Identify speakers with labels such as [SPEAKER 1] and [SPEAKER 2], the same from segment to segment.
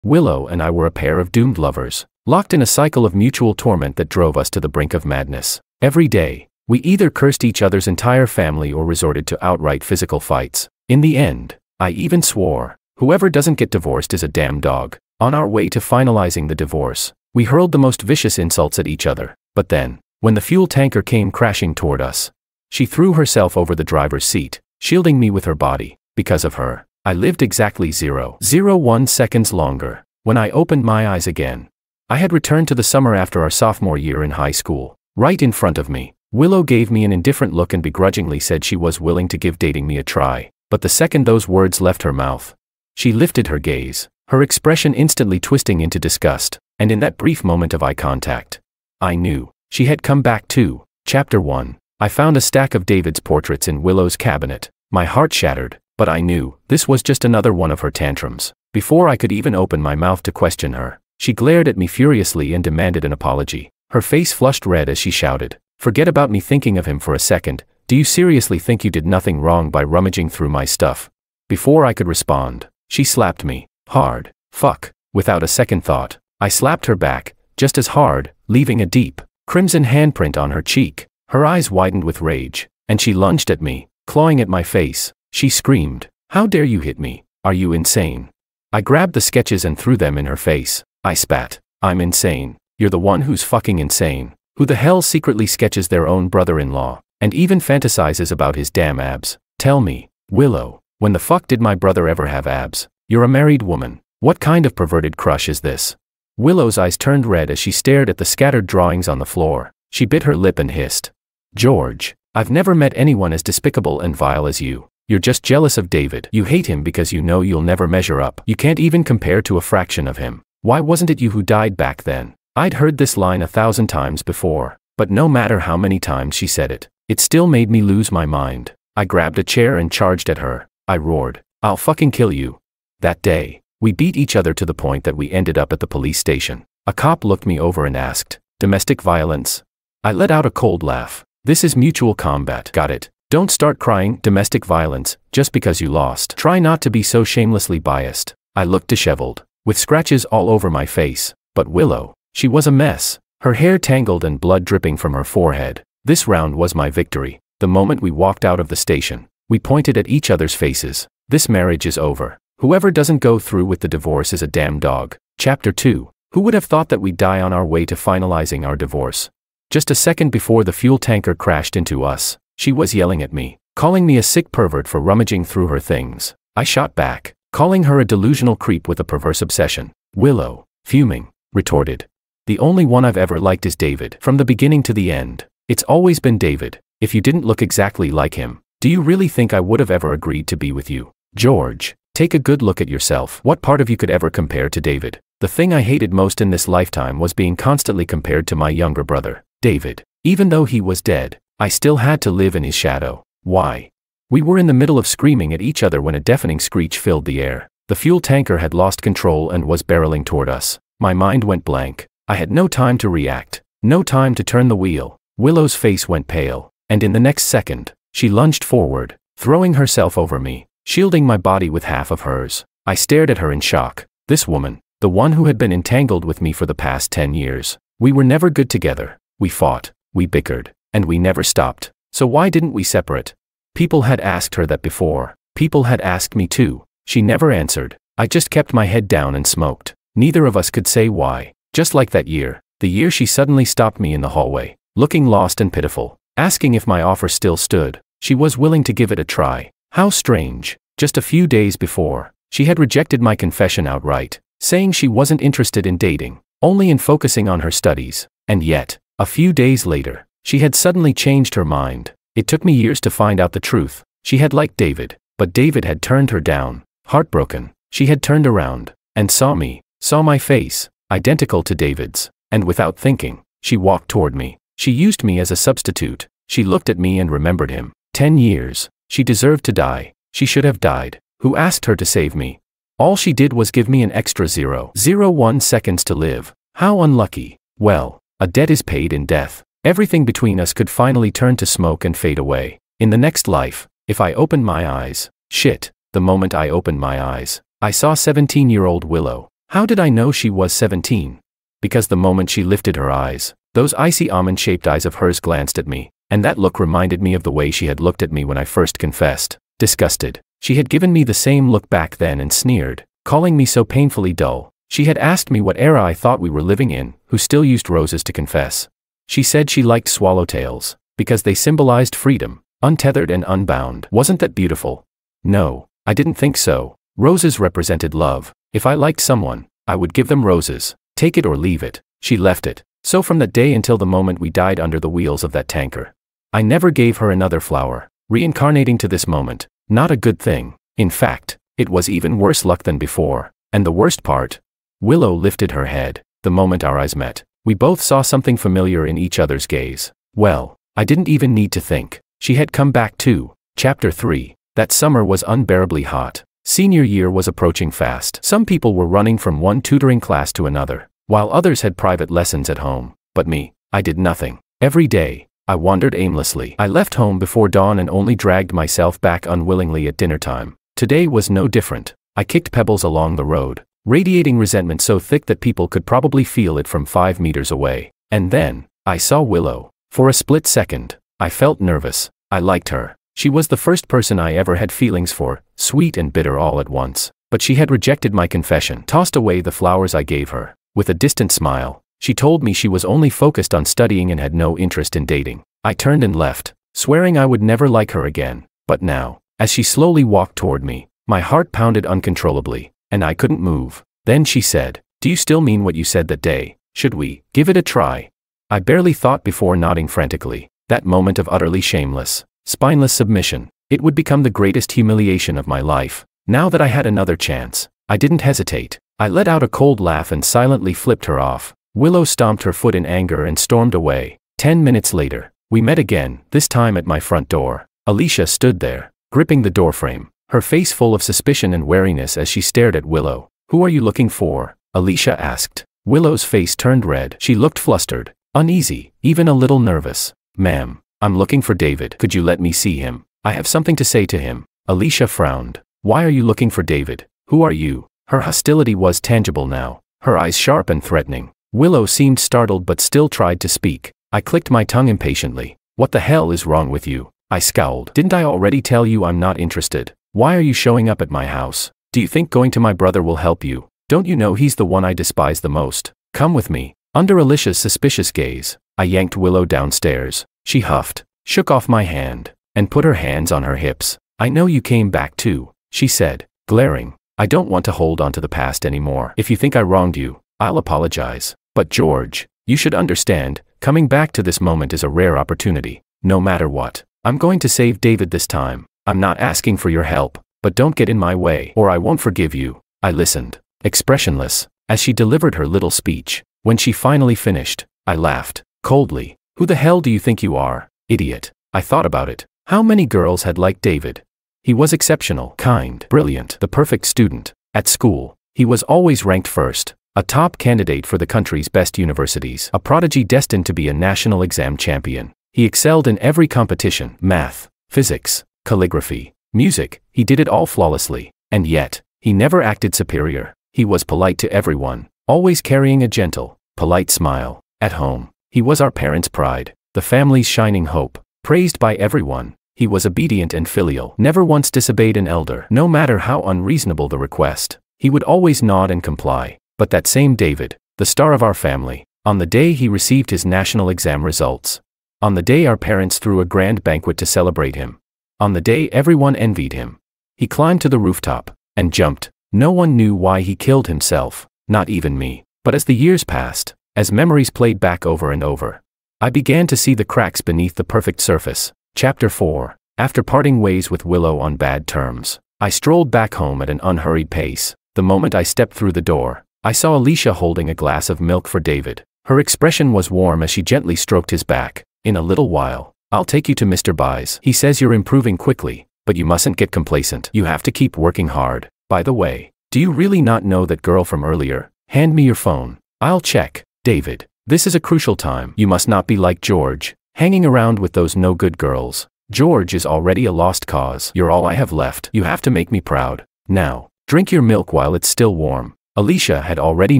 [SPEAKER 1] Willow and I were a pair of doomed lovers, locked in a cycle of mutual torment that drove us to the brink of madness. Every day, we either cursed each other's entire family or resorted to outright physical fights. In the end, I even swore, whoever doesn't get divorced is a damn dog. On our way to finalizing the divorce, we hurled the most vicious insults at each other. But then, when the fuel tanker came crashing toward us, she threw herself over the driver's seat, shielding me with her body. Because of her, I lived exactly 0.01 seconds longer. When I opened my eyes again, I had returned to the summer after our sophomore year in high school. Right in front of me, Willow gave me an indifferent look and begrudgingly said she was willing to give dating me a try. But the second those words left her mouth, she lifted her gaze, her expression instantly twisting into disgust, and in that brief moment of eye contact, I knew she had come back too. Chapter 1. I found a stack of David's portraits in Willow's cabinet. My heart shattered, but I knew this was just another one of her tantrums. Before I could even open my mouth to question her, she glared at me furiously and demanded an apology. Her face flushed red as she shouted, "Forget about me thinking of him for a second. Do you seriously think you did nothing wrong by rummaging through my stuff?" Before I could respond, she slapped me hard. Fuck. Without a second thought, I slapped her back, just as hard, leaving a deep, crimson handprint on her cheek. Her eyes widened with rage, and she lunged at me, clawing at my face. She screamed, "How dare you hit me? Are you insane?" I grabbed the sketches and threw them in her face. I spat, "I'm insane. You're the one who's fucking insane. Who the hell secretly sketches their own brother-in-law, and even fantasizes about his damn abs? Tell me, Willow, when the fuck did my brother ever have abs? You're a married woman. What kind of perverted crush is this?" Willow's eyes turned red as she stared at the scattered drawings on the floor. She bit her lip and hissed, "George, I've never met anyone as despicable and vile as you. You're just jealous of David. You hate him because you know you'll never measure up. You can't even compare to a fraction of him. Why wasn't it you who died back then?" I'd heard this line 1,000 times before, but no matter how many times she said it, it still made me lose my mind. I grabbed a chair and charged at her. I roared, "I'll fucking kill you." That day, we beat each other to the point that we ended up at the police station. A cop looked me over and asked, "Domestic violence?" I let out a cold laugh. "This is mutual combat. Got it? Don't start crying domestic violence just because you lost. Try not to be so shamelessly biased." I looked disheveled, with scratches all over my face. But Willow, she was a mess. Her hair tangled and blood dripping from her forehead. This round was my victory. The moment we walked out of the station, we pointed at each other's faces. This marriage is over. Whoever doesn't go through with the divorce is a damn dog. Chapter 2. Who would have thought that we'd die on our way to finalizing our divorce? Just a second before the fuel tanker crashed into us, she was yelling at me, calling me a sick pervert for rummaging through her things. I shot back, calling her a delusional creep with a perverse obsession. Willow, fuming, retorted, "The only one I've ever liked is David. From the beginning to the end, it's always been David. If you didn't look exactly like him, do you really think I would have ever agreed to be with you? George, take a good look at yourself. What part of you could ever compare to David?" The thing I hated most in this lifetime was being constantly compared to my younger brother, David. Even though he was dead, I still had to live in his shadow. Why? We were in the middle of screaming at each other when a deafening screech filled the air. The fuel tanker had lost control and was barreling toward us. My mind went blank. I had no time to react, no time to turn the wheel. Willow's face went pale, and in the next second, she lunged forward, throwing herself over me, shielding my body with half of hers. I stared at her in shock. This woman, the one who had been entangled with me for the past 10 years. We were never good together. We fought, we bickered, and we never stopped. So why didn't we separate? People had asked her that before. People had asked me too. She never answered. I just kept my head down and smoked. Neither of us could say why. Just like that year, the year she suddenly stopped me in the hallway, looking lost and pitiful, asking if my offer still stood. She was willing to give it a try. How strange. Just a few days before, she had rejected my confession outright, saying she wasn't interested in dating, only in focusing on her studies. And yet, a few days later, she had suddenly changed her mind. It took me years to find out the truth. She had liked David, but David had turned her down. Heartbroken, she had turned around, and saw me, saw my face, identical to David's, and without thinking, she walked toward me. She used me as a substitute. She looked at me and remembered him. 10 years. She deserved to die. She should have died. Who asked her to save me? All she did was give me an extra 0.01 seconds to live. How unlucky. Well, a debt is paid in death. Everything between us could finally turn to smoke and fade away. In the next life, if I opened my eyes, shit, the moment I opened my eyes, I saw 17-year-old Willow. How did I know she was 17? Because the moment she lifted her eyes, those icy almond-shaped eyes of hers glanced at me, and that look reminded me of the way she had looked at me when I first confessed. Disgusted, she had given me the same look back then and sneered, calling me so painfully dull. She had asked me what era I thought we were living in, who still used roses to confess. She said she liked swallowtails, because they symbolized freedom, untethered and unbound. Wasn't that beautiful? No, I didn't think so. Roses represented love. If I liked someone, I would give them roses. Take it or leave it. She left it. So from that day until the moment we died under the wheels of that tanker, I never gave her another flower. Reincarnating to this moment, not a good thing. In fact, it was even worse luck than before. And the worst part? Willow lifted her head. The moment our eyes met, we both saw something familiar in each other's gaze. Well, I didn't even need to think. She had come back too. Chapter 3. That summer was unbearably hot. Senior year was approaching fast. Some people were running from one tutoring class to another, while others had private lessons at home. But me, I did nothing. Every day, I wandered aimlessly. I left home before dawn and only dragged myself back unwillingly at dinner time. Today was no different. I kicked pebbles along the road, radiating resentment so thick that people could probably feel it from 5 meters away. And then, I saw Willow. For a split second, I felt nervous. I liked her. She was the first person I ever had feelings for, sweet and bitter all at once. But she had rejected my confession, tossed away the flowers I gave her. With a distant smile, she told me she was only focused on studying and had no interest in dating. I turned and left, swearing I would never like her again. But now, as she slowly walked toward me, my heart pounded uncontrollably, and I couldn't move. Then she said, "Do you still mean what you said that day? Should we give it a try?" I barely thought before nodding frantically. That moment of utterly shameless, spineless submission, it would become the greatest humiliation of my life. Now that I had another chance, I didn't hesitate. I let out a cold laugh and silently flipped her off. Willow stomped her foot in anger and stormed away. 10 minutes later, we met again, this time at my front door. Alicia stood there, gripping the doorframe, her face full of suspicion and wariness as she stared at Willow. "Who are you looking for?" Alicia asked. Willow's face turned red. She looked flustered, uneasy, even a little nervous. "Ma'am, I'm looking for David. Could you let me see him? I have something to say to him." Alicia frowned. "Why are you looking for David? Who are you?" Her hostility was tangible now, her eyes sharp and threatening. Willow seemed startled but still tried to speak. I clicked my tongue impatiently. "What the hell is wrong with you?" I scowled. "Didn't I already tell you I'm not interested? Why are you showing up at my house? Do you think going to my brother will help you? Don't you know he's the one I despise the most? Come with me." Under Alicia's suspicious gaze, I yanked Willow downstairs. She huffed, shook off my hand, and put her hands on her hips. "I know you came back too," she said, glaring. "I don't want to hold on to the past anymore. If you think I wronged you, I'll apologize. But George, you should understand, coming back to this moment is a rare opportunity. No matter what, I'm going to save David this time. I'm not asking for your help, but don't get in my way or I won't forgive you." I listened, expressionless, as she delivered her little speech. When she finally finished, I laughed, coldly. "Who the hell do you think you are, idiot?" I thought about it. How many girls had liked David? He was exceptional, kind, brilliant, the perfect student. At school, he was always ranked first, a top candidate for the country's best universities, a prodigy destined to be a national exam champion. He excelled in every competition, math, physics, calligraphy, music, he did it all flawlessly. And yet, he never acted superior. He was polite to everyone, always carrying a gentle, polite smile. At home, he was our parents' pride, the family's shining hope, praised by everyone. He was obedient and filial, never once disobeyed an elder, no matter how unreasonable the request. He would always nod and comply. But that same David, the star of our family, on the day he received his national exam results, on the day our parents threw a grand banquet to celebrate him, on the day everyone envied him, he climbed to the rooftop and jumped. No one knew why he killed himself, not even me. But as the years passed, as memories played back over and over, I began to see the cracks beneath the perfect surface. Chapter 4. After parting ways with Willow on bad terms, I strolled back home at an unhurried pace. The moment I stepped through the door, I saw Alicia holding a glass of milk for David. Her expression was warm as she gently stroked his back. "In a little while, I'll take you to Mr. Byes. He says you're improving quickly, but you mustn't get complacent. You have to keep working hard. By the way, do you really not know that girl from earlier? Hand me your phone. I'll check." "David, this is a crucial time. You must not be like George, hanging around with those no-good girls. George is already a lost cause. You're all I have left. You have to make me proud. Now, drink your milk while it's still warm." Alicia had already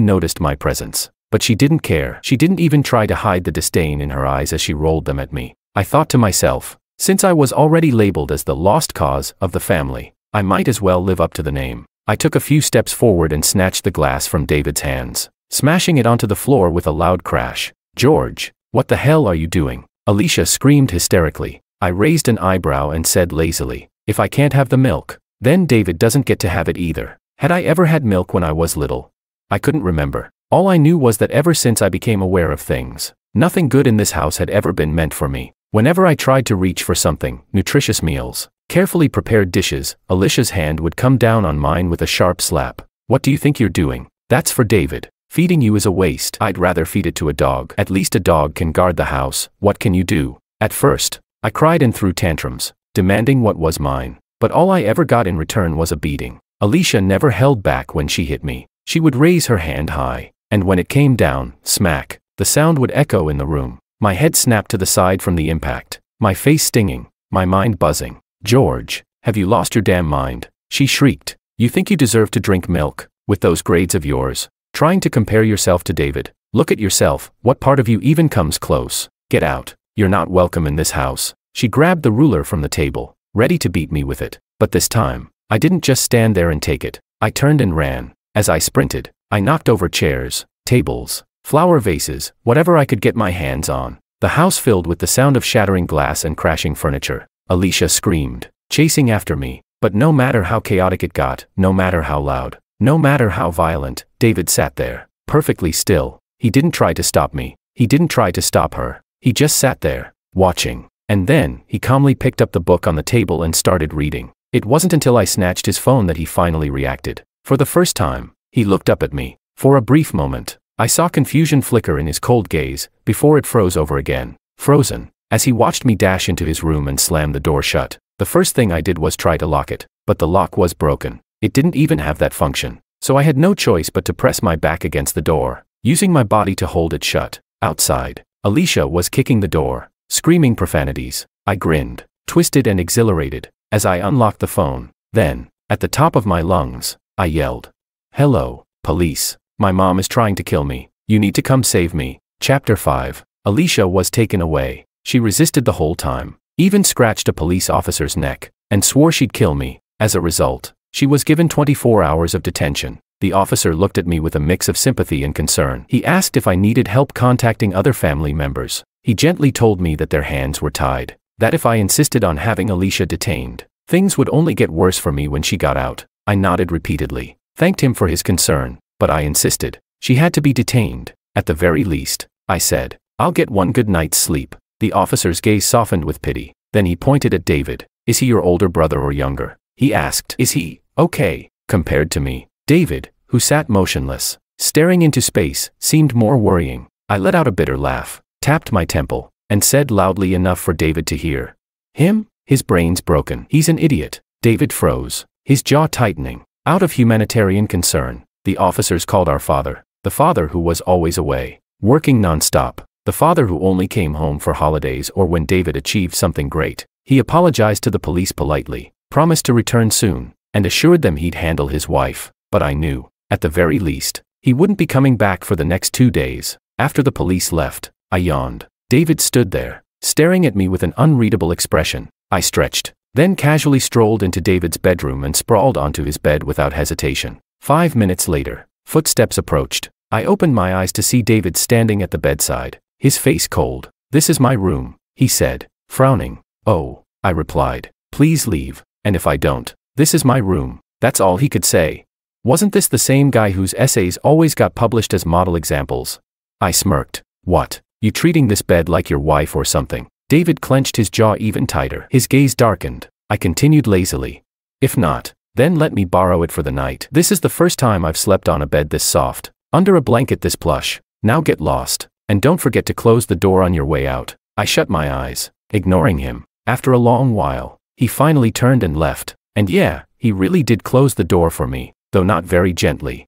[SPEAKER 1] noticed my presence, but she didn't care. She didn't even try to hide the disdain in her eyes as she rolled them at me. I thought to myself, since I was already labeled as the lost cause of the family, I might as well live up to the name. I took a few steps forward and snatched the glass from David's hands, smashing it onto the floor with a loud crash. "George, what the hell are you doing?" Alicia screamed hysterically. I raised an eyebrow and said lazily, "If I can't have the milk, then David doesn't get to have it either." Had I ever had milk when I was little? I couldn't remember. All I knew was that ever since I became aware of things, nothing good in this house had ever been meant for me. Whenever I tried to reach for something, nutritious meals, carefully prepared dishes, Alicia's hand would come down on mine with a sharp slap. "What do you think you're doing? That's for David. Feeding you is a waste. I'd rather feed it to a dog. At least a dog can guard the house. What can you do?" At first, I cried and threw tantrums, demanding what was mine. But all I ever got in return was a beating. Alicia never held back when she hit me. She would raise her hand high, and when it came down, smack, the sound would echo in the room. My head snapped to the side from the impact, my face stinging, my mind buzzing. "George, have you lost your damn mind?" she shrieked. "You think you deserve to drink milk, with those grades of yours? Trying to compare yourself to David? Look at yourself. What part of you even comes close? Get out. You're not welcome in this house." She grabbed the ruler from the table, ready to beat me with it. But this time, I didn't just stand there and take it. I turned and ran. As I sprinted, I knocked over chairs, tables, flower vases, whatever I could get my hands on. The house filled with the sound of shattering glass and crashing furniture. Alicia screamed, chasing after me. But no matter how chaotic it got, no matter how loud, no matter how violent, David sat there, perfectly still. He didn't try to stop me. He didn't try to stop her. He just sat there, watching. And then, he calmly picked up the book on the table and started reading. It wasn't until I snatched his phone that he finally reacted. For the first time, he looked up at me. For a brief moment, I saw confusion flicker in his cold gaze, before it froze over again. Frozen. As he watched me dash into his room and slam the door shut, the first thing I did was try to lock it. But the lock was broken. It didn't even have that function. So I had no choice but to press my back against the door, using my body to hold it shut. Outside, Alicia was kicking the door, screaming profanities. I grinned, twisted and exhilarated, as I unlocked the phone. Then, at the top of my lungs, I yelled, "Hello, police. My mom is trying to kill me. You need to come save me." Chapter 5. Alicia was taken away. She resisted the whole time, even scratched a police officer's neck, and swore she'd kill me. As a result, she was given 24 hours of detention. The officer looked at me with a mix of sympathy and concern. He asked if I needed help contacting other family members. He gently told me that their hands were tied, that if I insisted on having Alicia detained, things would only get worse for me when she got out. I nodded repeatedly, thanked him for his concern, but I insisted. She had to be detained, at the very least, I said. "I'll get one good night's sleep." The officer's gaze softened with pity. Then he pointed at David. "Is he your older brother or younger?" he asked. "Is he okay compared to me?" David, who sat motionless, staring into space, seemed more worrying. I let out a bitter laugh, tapped my temple, and said loudly enough for David to hear. "Him? His brain's broken. He's an idiot." David froze, his jaw tightening. Out of humanitarian concern, the officers called our father, the father who was always away, working non-stop, the father who only came home for holidays or when David achieved something great. He apologized to the police politely, promised to return soon, and assured them he'd handle his wife. But I knew, at the very least, he wouldn't be coming back for the next 2 days. After the police left, I yawned. David stood there, staring at me with an unreadable expression. I stretched, then casually strolled into David's bedroom and sprawled onto his bed without hesitation. 5 minutes later, footsteps approached. I opened my eyes to see David standing at the bedside, his face cold. "This is my room," he said, frowning. "Oh," I replied, "please leave, and if I don't, this is my room." That's all he could say. Wasn't this the same guy whose essays always got published as model examples? I smirked. "What, you treating this bed like your wife or something?" David clenched his jaw even tighter. His gaze darkened. I continued lazily. "If not, then let me borrow it for the night. This is the first time I've slept on a bed this soft, under a blanket this plush. Now get lost, and don't forget to close the door on your way out." I shut my eyes, ignoring him. After a long while, he finally turned and left. And yeah, he really did close the door for me, though not very gently.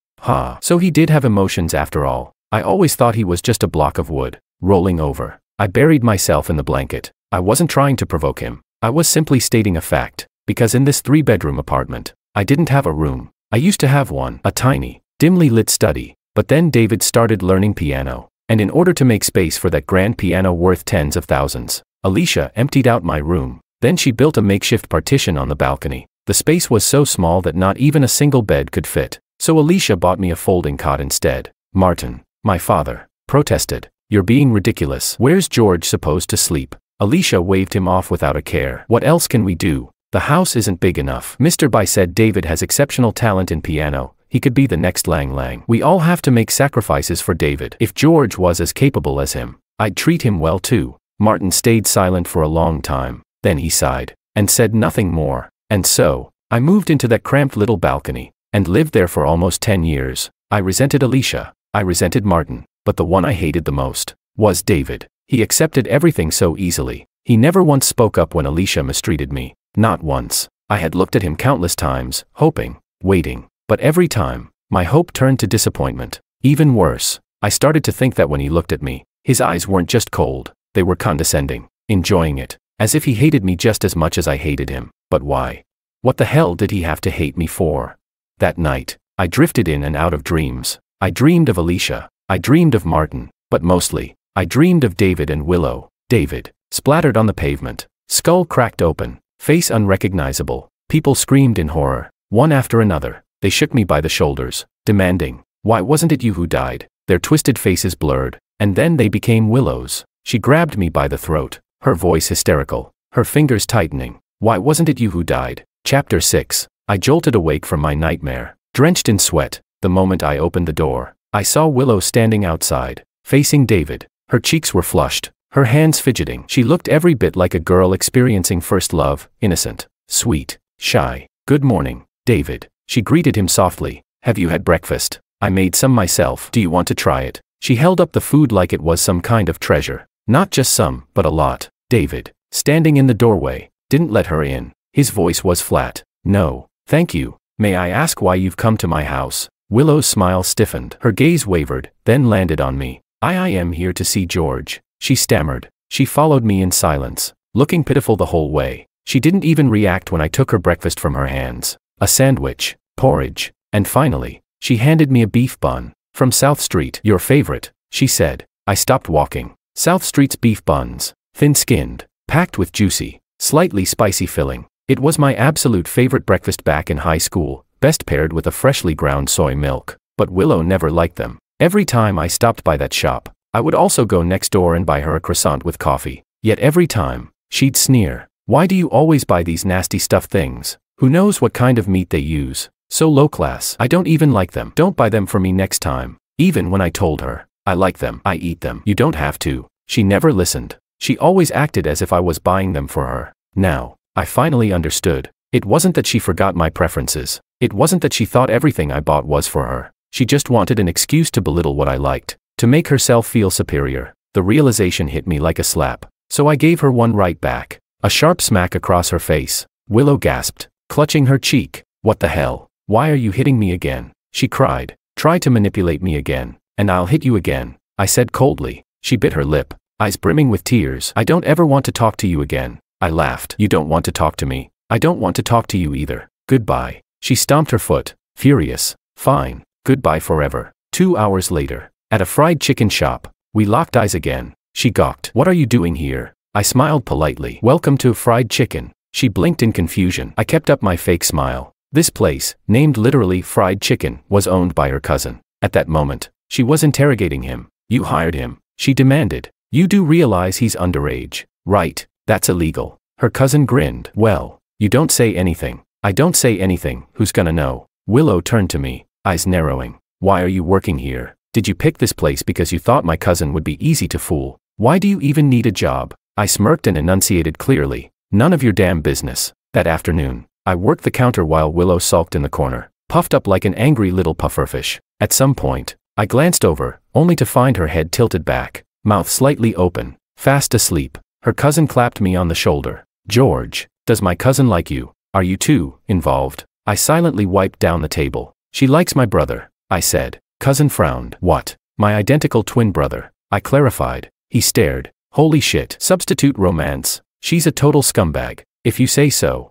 [SPEAKER 1] So he did have emotions after all. I always thought he was just a block of wood, rolling over. I buried myself in the blanket. I wasn't trying to provoke him. I was simply stating a fact, because in this 3-bedroom apartment, I didn't have a room. I used to have one, a tiny, dimly lit study. But then David started learning piano. And in order to make space for that grand piano worth tens of thousands, Alicia emptied out my room. Then she built a makeshift partition on the balcony. The space was so small that not even a single bed could fit. So Alicia bought me a folding cot instead. Martin, my father, protested. You're being ridiculous. Where's George supposed to sleep? Alicia waved him off without a care. What else can we do? The house isn't big enough. Mr. Bai said David has exceptional talent in piano. He could be the next Lang Lang. We all have to make sacrifices for David. If George was as capable as him, I'd treat him well too. Martin stayed silent for a long time. Then he sighed and said nothing more. And so, I moved into that cramped little balcony and lived there for almost 10 years. I resented Alicia. I resented Martin. But the one I hated the most was David. He accepted everything so easily. He never once spoke up when Alicia mistreated me. Not once. I had looked at him countless times, hoping, waiting. But every time, my hope turned to disappointment. Even worse, I started to think that when he looked at me, his eyes weren't just cold, they were condescending, enjoying it, as if he hated me just as much as I hated him. But why? What the hell did he have to hate me for? That night, I drifted in and out of dreams. I dreamed of Alicia. I dreamed of Martin. But mostly, I dreamed of David and Willow. David, splattered on the pavement, skull cracked open, face unrecognizable. People screamed in horror, one after another. They shook me by the shoulders, demanding, "Why wasn't it you who died?" Their twisted faces blurred, and then they became Willow's. She grabbed me by the throat, her voice hysterical, her fingers tightening. "Why wasn't it you who died?" Chapter 6. I jolted awake from my nightmare, drenched in sweat. The moment I opened the door, I saw Willow standing outside, facing David. Her cheeks were flushed, her hands fidgeting. She looked every bit like a girl experiencing first love, innocent, sweet, shy. "Good morning, David." She greeted him softly. "Have you had breakfast? I made some myself. Do you want to try it?" She held up the food like it was some kind of treasure. Not just some, but a lot. David, standing in the doorway, didn't let her in. His voice was flat. "No, thank you. May I ask why you've come to my house?" Willow's smile stiffened. Her gaze wavered, then landed on me. I am here to see George," she stammered. She followed me in silence, looking pitiful the whole way. She didn't even react when I took her breakfast from her hands. A sandwich, porridge, and finally, she handed me a beef bun. "From South Street, your favorite," she said. I stopped walking. South Street's beef buns, thin-skinned, packed with juicy, slightly spicy filling. It was my absolute favorite breakfast back in high school, best paired with a freshly ground soy milk. But Willow never liked them. Every time I stopped by that shop, I would also go next door and buy her a croissant with coffee. Yet every time, she'd sneer. "Why do you always buy these nasty stuffed things? Who knows what kind of meat they use? So low class. I don't even like them. Don't buy them for me next time." Even when I told her, "I like them, I eat them. You don't have to." She never listened. She always acted as if I was buying them for her. Now, I finally understood. It wasn't that she forgot my preferences. It wasn't that she thought everything I bought was for her. She just wanted an excuse to belittle what I liked, to make herself feel superior. The realization hit me like a slap. So I gave her one right back. A sharp smack across her face. Willow gasped, clutching her cheek. "What the hell? Why are you hitting me again?" she cried. "Try to manipulate me again, and I'll hit you again," I said coldly. She bit her lip, eyes brimming with tears. "I don't ever want to talk to you again." I laughed. "You don't want to talk to me? I don't want to talk to you either. Goodbye." She stomped her foot, furious. "Fine, goodbye forever." 2 hours later, at a fried chicken shop, we locked eyes again. She gawked. "What are you doing here?" I smiled politely. "Welcome to fried chicken." She blinked in confusion. I kept up my fake smile. This place, named literally Fried Chicken, was owned by her cousin. At that moment, she was interrogating him. "You hired him?" she demanded. "You do realize he's underage, right? That's illegal." Her cousin grinned. "Well, you don't say anything." "I don't say anything, who's gonna know?" Willow turned to me, eyes narrowing. "Why are you working here? Did you pick this place because you thought my cousin would be easy to fool? Why do you even need a job?" I smirked and enunciated clearly. "None of your damn business." That afternoon, I worked the counter while Willow sulked in the corner, puffed up like an angry little pufferfish. At some point, I glanced over, only to find her head tilted back, mouth slightly open, fast asleep. Her cousin clapped me on the shoulder. "George, does my cousin like you? Are you too involved?" I silently wiped down the table. "She likes my brother," I said. Cousin frowned. "What? My identical twin brother?" I clarified. He stared. "Holy shit. Substitute romance. She's a total scumbag. If you say so."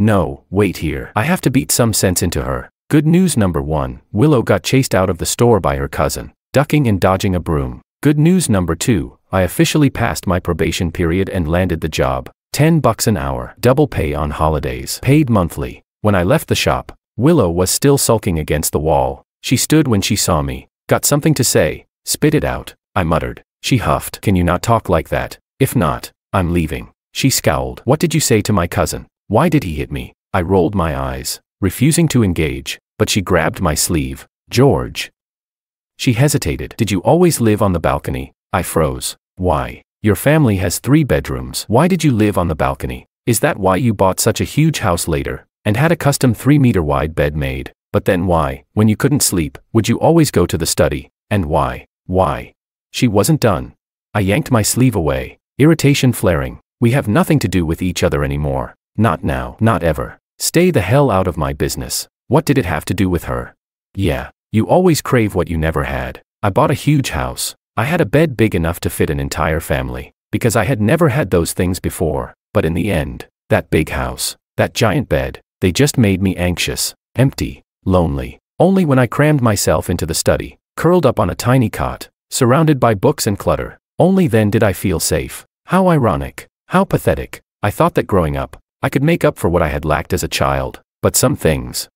[SPEAKER 1] No, wait here. I have to beat some sense into her. Good news number 1, Willow got chased out of the store by her cousin, ducking and dodging a broom. Good news number 2, I officially passed my probation period and landed the job. $10 an hour, double pay on holidays, paid monthly. When I left the shop, Willow was still sulking against the wall. She stood when she saw me. Got something to say? Spit it out, I muttered. She huffed. Can you not talk like that? If not, I'm leaving. She scowled. What did you say to my cousin? Why did he hit me? I rolled my eyes, refusing to engage, but she grabbed my sleeve. George. She hesitated. Did you always live on the balcony? I froze. Why? Your family has 3 bedrooms. Why did you live on the balcony? Is that why you bought such a huge house later, and had a custom 3-meter wide bed made? But then why, when you couldn't sleep, would you always go to the study? And why? Why? She wasn't done. I yanked my sleeve away, irritation flaring. We have nothing to do with each other anymore. Not now, not ever. Stay the hell out of my business. What did it have to do with her? Yeah, you always crave what you never had. I bought a huge house. I had a bed big enough to fit an entire family, because I had never had those things before. But in the end, that big house, that giant bed, they just made me anxious, empty, lonely. Only when I crammed myself into the study, curled up on a tiny cot, surrounded by books and clutter, only then did I feel safe. How ironic, how pathetic. I thought that growing up, I could make up for what I had lacked as a child, but some things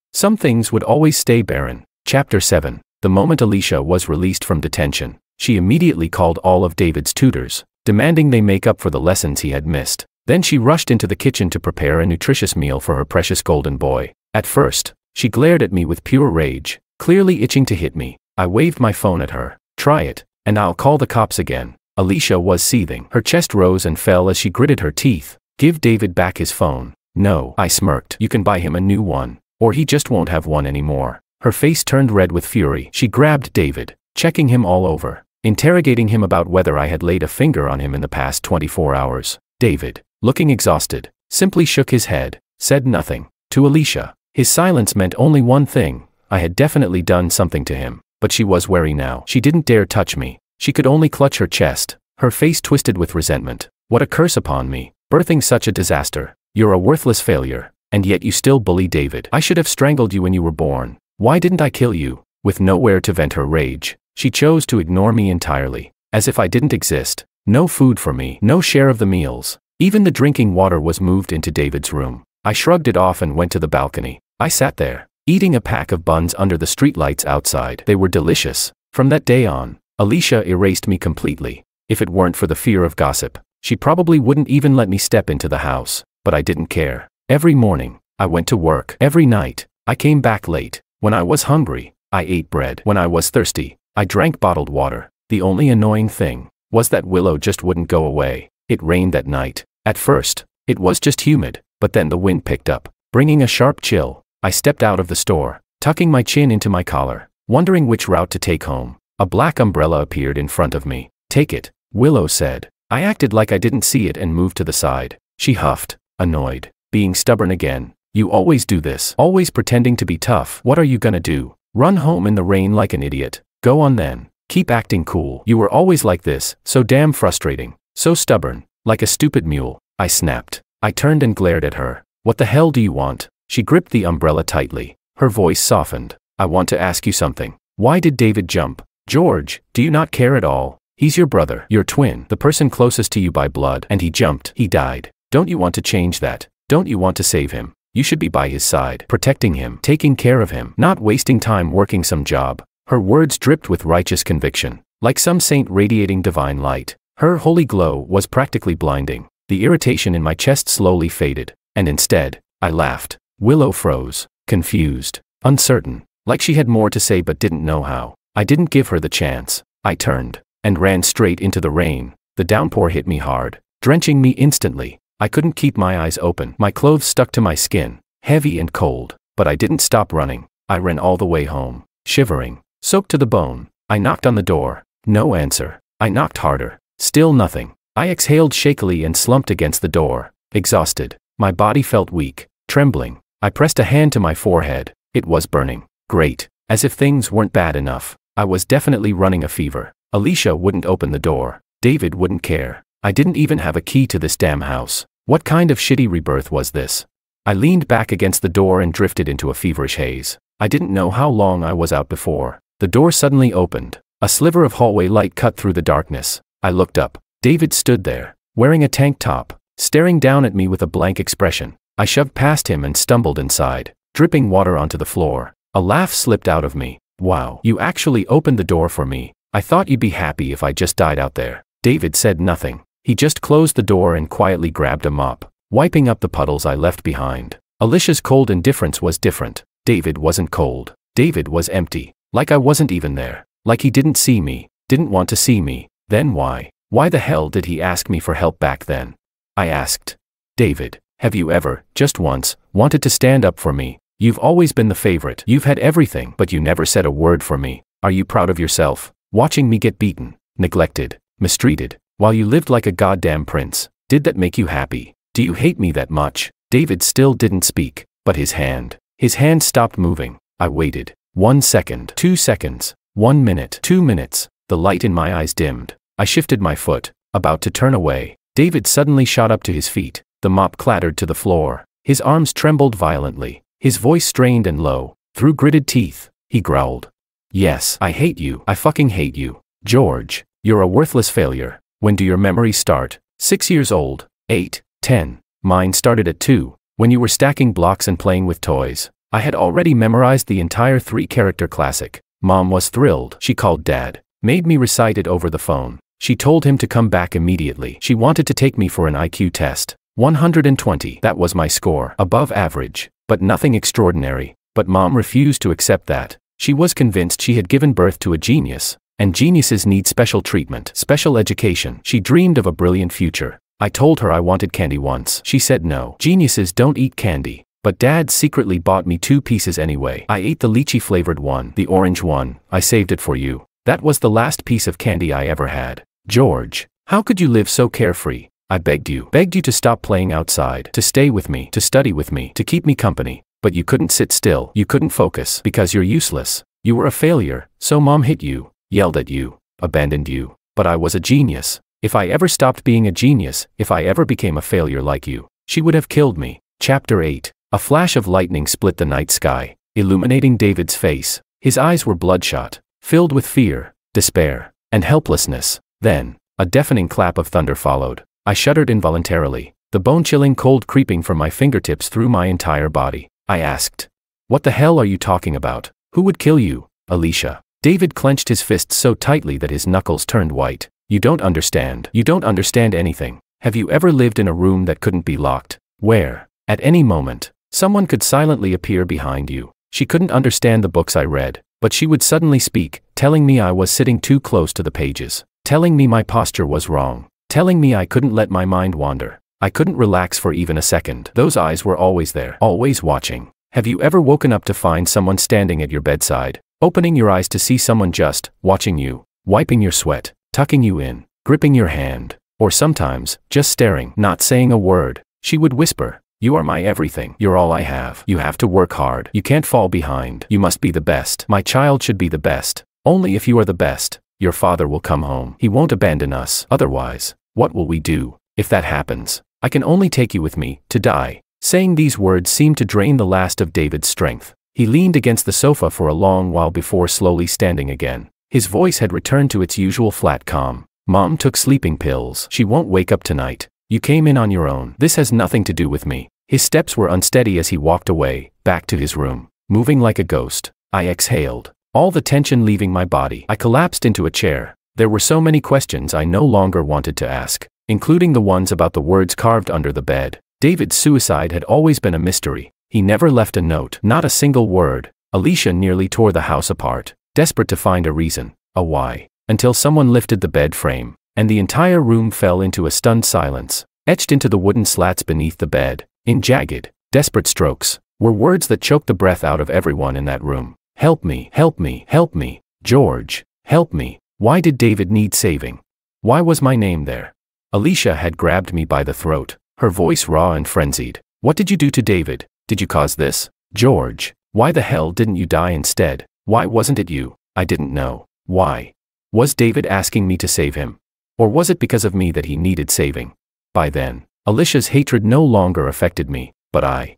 [SPEAKER 1] would always stay barren. Chapter 7. The moment Alicia was released from detention, she immediately called all of David's tutors, demanding they make up for the lessons he had missed. Then she rushed into the kitchen to prepare a nutritious meal for her precious golden boy. At first, she glared at me with pure rage, clearly itching to hit me. I waved my phone at her. Try it, and I'll call the cops again. Alicia was seething. Her chest rose and fell as she gritted her teeth. Give David back his phone. No, I smirked. You can buy him a new one, or he just won't have one anymore. Her face turned red with fury. She grabbed David, checking him all over, interrogating him about whether I had laid a finger on him in the past 24 hours. David, looking exhausted, simply shook his head, said nothing. To Alicia, his silence meant only one thing. I had definitely done something to him, but she was wary now. She didn't dare touch me. She could only clutch her chest, her face twisted with resentment. What a curse upon me, birthing such a disaster. You're a worthless failure, and yet you still bully David. I should have strangled you when you were born. Why didn't I kill you? With nowhere to vent her rage, she chose to ignore me entirely, as if I didn't exist. No food for me, no share of the meals. Even the drinking water was moved into David's room. I shrugged it off and went to the balcony. I sat there, eating a pack of buns under the streetlights outside. They were delicious. From that day on, Alicia erased me completely. If it weren't for the fear of gossip, she probably wouldn't even let me step into the house. But I didn't care. Every morning, I went to work. Every night, I came back late. When I was hungry, I ate bread. When I was thirsty, I drank bottled water. The only annoying thing was that Willow just wouldn't go away. It rained that night. At first, it was just humid, but then the wind picked up, bringing a sharp chill. I stepped out of the store, tucking my chin into my collar, wondering which route to take home. A black umbrella appeared in front of me. Take it, Willow said. I acted like I didn't see it and moved to the side. She huffed, annoyed, being stubborn again. You always do this, always pretending to be tough. What are you gonna do? Run home in the rain like an idiot? Go on then. Keep acting cool. You were always like this, so damn frustrating, so stubborn, like a stupid mule. I snapped. I turned and glared at her. What the hell do you want? She gripped the umbrella tightly. Her voice softened. I want to ask you something. Why did David jump? George, do you not care at all? He's your brother, your twin, the person closest to you by blood, and he jumped. He died. Don't you want to change that? Don't you want to save him? You should be by his side, protecting him, taking care of him, not wasting time working some job. Her words dripped with righteous conviction, like some saint radiating divine light. Her holy glow was practically blinding. The irritation in my chest slowly faded, and instead, I laughed. Willow froze, confused, uncertain, like she had more to say but didn't know how. I didn't give her the chance. I turned, and ran straight into the rain. The downpour hit me hard, drenching me instantly. I couldn't keep my eyes open. My clothes stuck to my skin, heavy and cold, but I didn't stop running. I ran all the way home, shivering, soaked to the bone. I knocked on the door. No answer. I knocked harder. Still nothing. I exhaled shakily and slumped against the door, exhausted. My body felt weak, trembling. I pressed a hand to my forehead. It was burning. Great. As if things weren't bad enough, I was definitely running a fever. Alicia wouldn't open the door. David wouldn't care. I didn't even have a key to this damn house. What kind of shitty rebirth was this? I leaned back against the door and drifted into a feverish haze. I didn't know how long I was out before. The door suddenly opened. A sliver of hallway light cut through the darkness. I looked up. David stood there, wearing a tank top, staring down at me with a blank expression. I shoved past him and stumbled inside, dripping water onto the floor. A laugh slipped out of me. Wow, you actually opened the door for me. I thought you'd be happy if I just died out there. David said nothing. He just closed the door and quietly grabbed a mop, wiping up the puddles I left behind. Alicia's cold indifference was different. David wasn't cold. David was empty. Like I wasn't even there. Like he didn't see me, didn't want to see me. Then why? Why the hell did he ask me for help back then? I asked. David, have you ever, just once, wanted to stand up for me? You've always been the favorite. You've had everything, but you never said a word for me. Are you proud of yourself? Watching me get beaten, neglected, mistreated, while you lived like a goddamn prince. Did that make you happy? Do you hate me that much? David still didn't speak, but his hand stopped moving. I waited. 1 second, 2 seconds, 1 minute, 2 minutes. The light in my eyes dimmed. I shifted my foot, about to turn away. David suddenly shot up to his feet. The mop clattered to the floor. His arms trembled violently. His voice strained and low. Through gritted teeth, he growled. Yes, I hate you. I fucking hate you. George, you're a worthless failure. When do your memories start? 6 years old, 8, 10. Mine started at 2, when you were stacking blocks and playing with toys. I had already memorized the entire 3-character classic. Mom was thrilled. She called Dad, made me recite it over the phone. She told him to come back immediately. She wanted to take me for an IQ test. 120. That was my score. Above average, but nothing extraordinary. But Mom refused to accept that. She was convinced she had given birth to a genius, and geniuses need special treatment, special education. She dreamed of a brilliant future. I told her I wanted candy once. She said no. Geniuses don't eat candy. But Dad secretly bought me 2 pieces anyway. I ate the lychee-flavored one, the orange one. I saved it for you. That was the last piece of candy I ever had. George, how could you live so carefree? I begged you to stop playing outside, to stay with me, to study with me, to keep me company. But you couldn't sit still. You couldn't focus, because you're useless. You were a failure, so Mom hit you, yelled at you, abandoned you. But I was a genius. If I ever stopped being a genius, if I ever became a failure like you, she would have killed me. Chapter 8. A flash of lightning split the night sky, illuminating David's face. His eyes were bloodshot, filled with fear, despair, and helplessness. Then, a deafening clap of thunder followed. I shuddered involuntarily, the bone-chilling cold creeping from my fingertips through my entire body. I asked, "What the hell are you talking about? Who would kill you, Alicia?" David clenched his fists so tightly that his knuckles turned white. You don't understand. You don't understand anything. Have you ever lived in a room that couldn't be locked? Where, at any moment, someone could silently appear behind you. She couldn't understand the books I read, but she would suddenly speak, telling me I was sitting too close to the pages, telling me my posture was wrong, telling me I couldn't let my mind wander. I couldn't relax for even a second. Those eyes were always there, always watching. Have you ever woken up to find someone standing at your bedside, opening your eyes to see someone just watching you, wiping your sweat, tucking you in, gripping your hand, or sometimes just staring, not saying a word? She would whisper, "You are my everything. You're all I have. You have to work hard. You can't fall behind. You must be the best. My child should be the best. Only if you are the best, your father will come home. He won't abandon us. Otherwise, what will we do? If that happens, I can only take you with me, to die." Saying these words seemed to drain the last of David's strength. He leaned against the sofa for a long while before slowly standing again. His voice had returned to its usual flat calm. "Mom took sleeping pills. She won't wake up tonight. You came in on your own. This has nothing to do with me." His steps were unsteady as he walked away, back to his room, moving like a ghost. I exhaled, all the tension leaving my body. I collapsed into a chair. There were so many questions I no longer wanted to ask, including the ones about the words carved under the bed. David's suicide had always been a mystery. He never left a note, not a single word. Alicia nearly tore the house apart, desperate to find a reason, a why, until someone lifted the bed frame, and the entire room fell into a stunned silence. Etched into the wooden slats beneath the bed, in jagged, desperate strokes, were words that choked the breath out of everyone in that room. "Help me, help me, help me. George, help me." Why did David need saving? Why was my name there? Alicia had grabbed me by the throat, her voice raw and frenzied. "What did you do to David? Did you cause this? George, why the hell didn't you die instead? Why wasn't it you?" I didn't know. Why? Was David asking me to save him? Or was it because of me that he needed saving? By then, Alicia's hatred no longer affected me, but I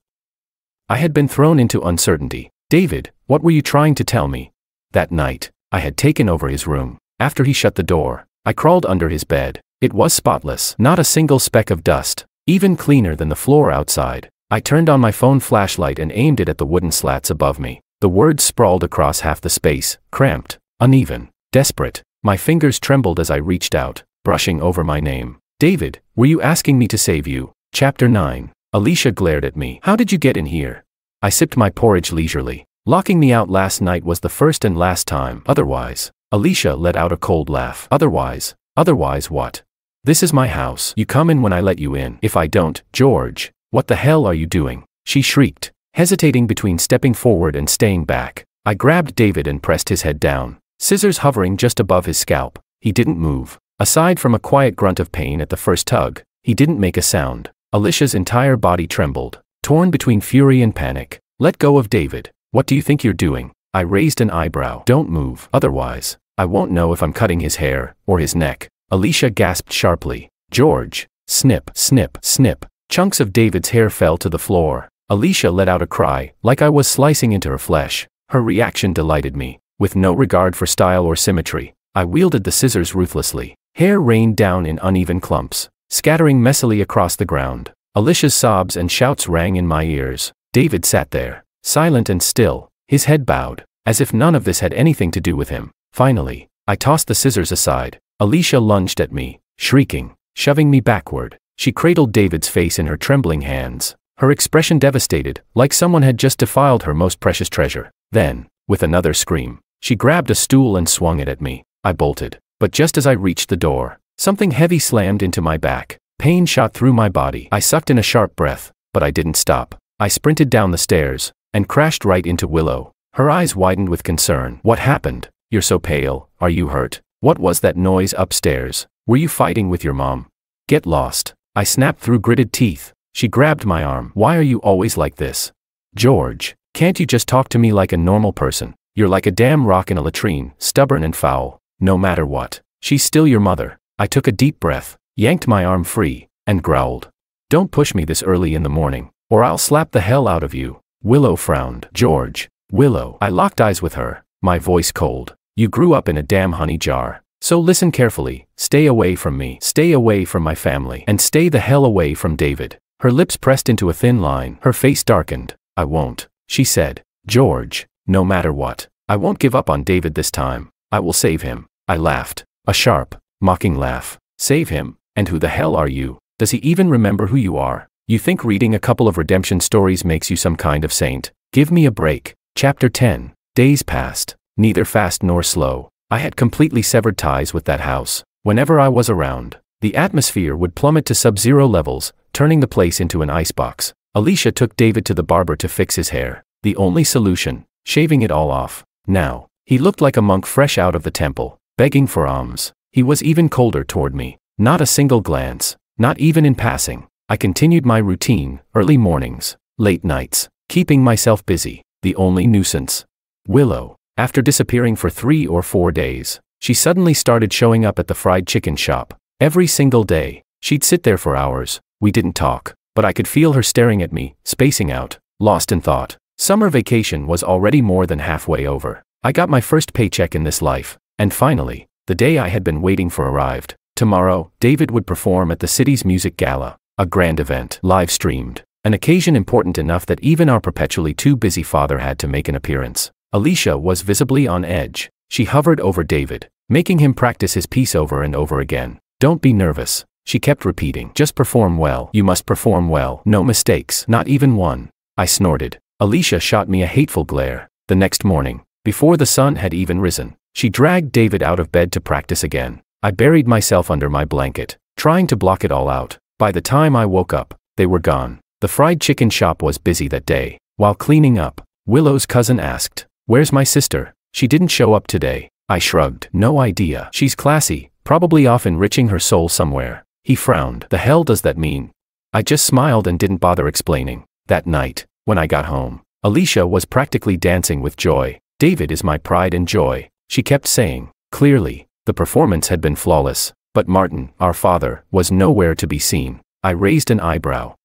[SPEAKER 1] had been thrown into uncertainty. David, What were you trying to tell me? That night, I had taken over his room. After he shut the door, I crawled under his bed. It was spotless, not a single speck of dust, even cleaner than the floor outside. I turned on my phone flashlight and aimed it at the wooden slats above me. The words sprawled across half the space, cramped, uneven, desperate. My fingers trembled as I reached out, brushing over my name. David, were you asking me to save you? Chapter 9. Alicia glared at me. How did you get in here? I sipped my porridge leisurely. Locking me out last night was the first and last time. Otherwise. Alicia let out a cold laugh. Otherwise? Otherwise what? This is my house. You come in when I let you in. If I don't, George, what the hell are you doing? She shrieked, hesitating between stepping forward and staying back. I grabbed David and pressed his head down, scissors hovering just above his scalp. He didn't move. Aside from a quiet grunt of pain at the first tug, he didn't make a sound. Alicia's entire body trembled, torn between fury and panic. Let go of David. What do you think you're doing? I raised an eyebrow. Don't move. Otherwise, I won't know if I'm cutting his hair or his neck. Alicia gasped sharply. George. Snip, snip, snip. Chunks of David's hair fell to the floor. Alicia let out a cry, like I was slicing into her flesh. Her reaction delighted me. With no regard for style or symmetry, I wielded the scissors ruthlessly. Hair rained down in uneven clumps, scattering messily across the ground. Alicia's sobs and shouts rang in my ears. David sat there, silent and still, his head bowed, as if none of this had anything to do with him. Finally, I tossed the scissors aside. Alicia lunged at me, shrieking, shoving me backward. She cradled David's face in her trembling hands, her expression devastated, like someone had just defiled her most precious treasure. Then, with another scream, she grabbed a stool and swung it at me. I bolted, but just as I reached the door, something heavy slammed into my back. Pain shot through my body. I sucked in a sharp breath, but I didn't stop. I sprinted down the stairs, and crashed right into Willow. Her eyes widened with concern. What happened? You're so pale. Are you hurt? What was that noise upstairs? Were you fighting with your mom? Get lost. I snapped through gritted teeth. She grabbed my arm. Why are you always like this? George, can't you just talk to me like a normal person? You're like a damn rock in a latrine, stubborn and foul. No matter what, she's still your mother. I took a deep breath, yanked my arm free, and growled. Don't push me this early in the morning, or I'll slap the hell out of you. Willow frowned. George. Willow. I locked eyes with her, my voice cold. You grew up in a damn honey jar. So listen carefully. Stay away from me. Stay away from my family. And stay the hell away from David. Her lips pressed into a thin line. Her face darkened. I won't, she said. George, no matter what, I won't give up on David this time. I will save him. I laughed. A sharp, mocking laugh. Save him? And who the hell are you? Does he even remember who you are? You think reading a couple of redemption stories makes you some kind of saint? Give me a break. Chapter 10. Days passed, neither fast nor slow. I had completely severed ties with that house. Whenever I was around, the atmosphere would plummet to sub-zero levels, turning the place into an icebox. Alicia took David to the barber to fix his hair. The only solution, shaving it all off. Now, he looked like a monk fresh out of the temple, begging for alms. He was even colder toward me. Not a single glance, not even in passing. I continued my routine, early mornings, late nights, keeping myself busy. The only nuisance. Willow. After disappearing for 3 or 4 days, she suddenly started showing up at the fried chicken shop. Every single day, she'd sit there for hours. We didn't talk, but I could feel her staring at me, spacing out, lost in thought. Summer vacation was already more than halfway over. I got my first paycheck in this life, and finally, the day I had been waiting for arrived. Tomorrow, David would perform at the city's music gala, a grand event, live-streamed, an occasion important enough that even our perpetually too busy father had to make an appearance. Alicia was visibly on edge. She hovered over David, making him practice his piece over and over again. Don't be nervous, she kept repeating. Just perform well. You must perform well. No mistakes, not even one. I snorted. Alicia shot me a hateful glare. The next morning, before the sun had even risen, she dragged David out of bed to practice again. I buried myself under my blanket, trying to block it all out. By the time I woke up, they were gone. The fried chicken shop was busy that day. While cleaning up, Willow's cousin asked, "Where's my sister? She didn't show up today." I shrugged. No idea. She's classy, probably off enriching her soul somewhere. He frowned. The hell does that mean? I just smiled and didn't bother explaining. That night, when I got home, Alicia was practically dancing with joy. David is my pride and joy, she kept saying. Clearly, the performance had been flawless, but Martin, our father, was nowhere to be seen. I raised an eyebrow.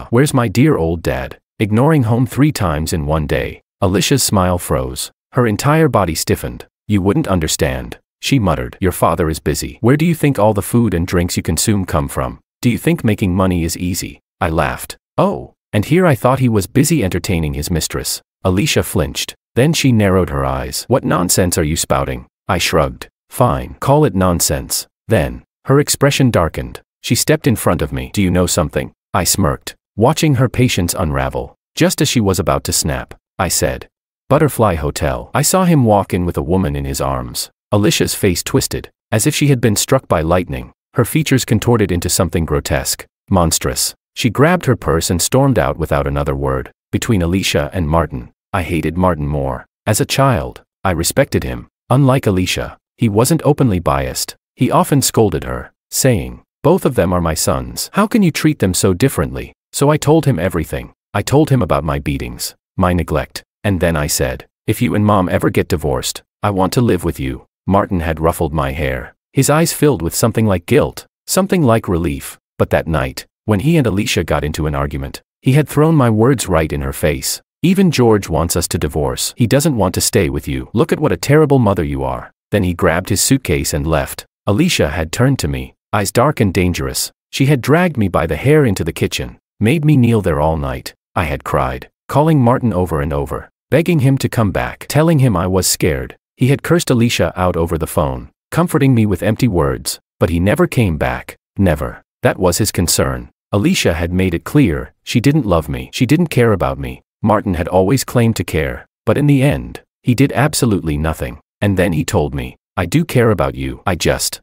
[SPEAKER 1] Where's my dear old dad? Ignoring home 3 times in one day. Alicia's smile froze. Her entire body stiffened. You wouldn't understand, she muttered. Your father is busy. Where do you think all the food and drinks you consume come from? Do you think making money is easy? I laughed. Oh, and here I thought he was busy entertaining his mistress. Alicia flinched. Then she narrowed her eyes. What nonsense are you spouting? I shrugged. Fine, call it nonsense. Then, her expression darkened. She stepped in front of me. Do you know something? I smirked, watching her patience unravel. Just as she was about to snap, I said, Butterfly Hotel. I saw him walk in with a woman in his arms. Alicia's face twisted, as if she had been struck by lightning. Her features contorted into something grotesque, monstrous. She grabbed her purse and stormed out without another word. Between Alicia and Martin, I hated Martin more. As a child, I respected him. Unlike Alicia, he wasn't openly biased. He often scolded her, saying, both of them are my sons. How can you treat them so differently? So I told him everything. I told him about my beatings, my neglect, and then I said, if you and Mom ever get divorced, I want to live with you. Martin had ruffled my hair. His eyes filled with something like guilt, something like relief. But that night, when he and Alicia got into an argument, he had thrown my words right in her face. Even George wants us to divorce. He doesn't want to stay with you. Look at what a terrible mother you are. Then he grabbed his suitcase and left. Alicia had turned to me, eyes dark and dangerous. She had dragged me by the hair into the kitchen, made me kneel there all night. I had cried, calling Martin over and over, begging him to come back, telling him I was scared. He had cursed Alicia out over the phone, comforting me with empty words, but he never came back. Never. That was his concern. Alicia had made it clear, she didn't love me. She didn't care about me. Martin had always claimed to care, but in the end, he did absolutely nothing. And then he told me, I do care about you. I just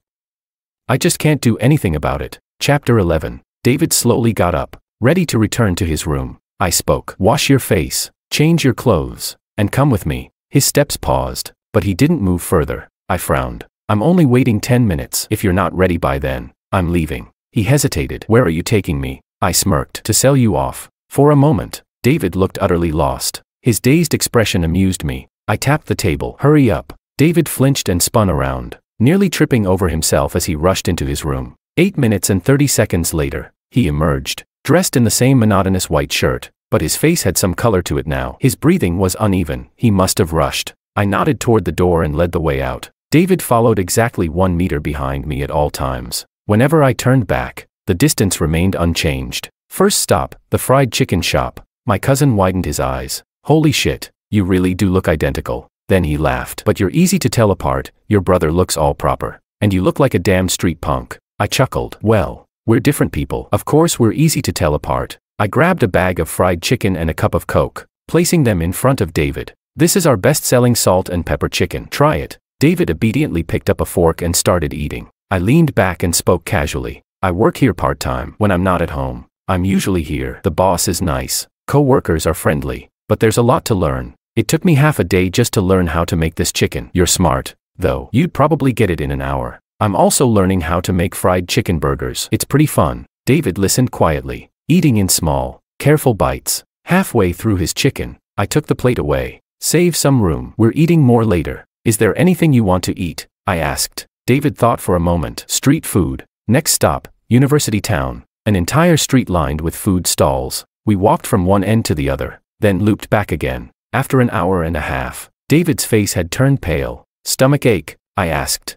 [SPEAKER 1] can't do anything about it. Chapter 11. David slowly got up, ready to return to his room. I spoke. Wash your face, change your clothes, and come with me. His steps paused, but he didn't move further. I frowned. I'm only waiting 10 minutes. If you're not ready by then, I'm leaving. He hesitated. Where are you taking me? I smirked. To sell you off. For a moment, David looked utterly lost. His dazed expression amused me. I tapped the table. Hurry up. David flinched and spun around, nearly tripping over himself as he rushed into his room. 8 minutes and 30 seconds later, he emerged, dressed in the same monotonous white shirt, but his face had some color to it now. His breathing was uneven. He must have rushed. I nodded toward the door and led the way out. David followed exactly 1 meter behind me at all times. Whenever I turned back, the distance remained unchanged. First stop, the fried chicken shop. My cousin widened his eyes. Holy shit, you really do look identical. Then he laughed. But you're easy to tell apart. Your brother looks all proper. And you look like a damn street punk. I chuckled. Well, we're different people. Of course we're easy to tell apart. I grabbed a bag of fried chicken and a cup of Coke, placing them in front of David. This is our best-selling salt and pepper chicken. Try it. David obediently picked up a fork and started eating. I leaned back and spoke casually. I work here part-time. When I'm not at home, I'm usually here. The boss is nice. Co-workers are friendly. But there's a lot to learn. It took me half a day just to learn how to make this chicken. You're smart, though. You'd probably get it in an hour. I'm also learning how to make fried chicken burgers. It's pretty fun. David listened quietly, eating in small, careful bites. Halfway through his chicken, I took the plate away. Save some room. We're eating more later. Is there anything you want to eat? I asked. David thought for a moment. Street food. Next stop, University Town. An entire street lined with food stalls. We walked from one end to the other, then looped back again. After an hour and a half, David's face had turned pale. Stomach ache? I asked.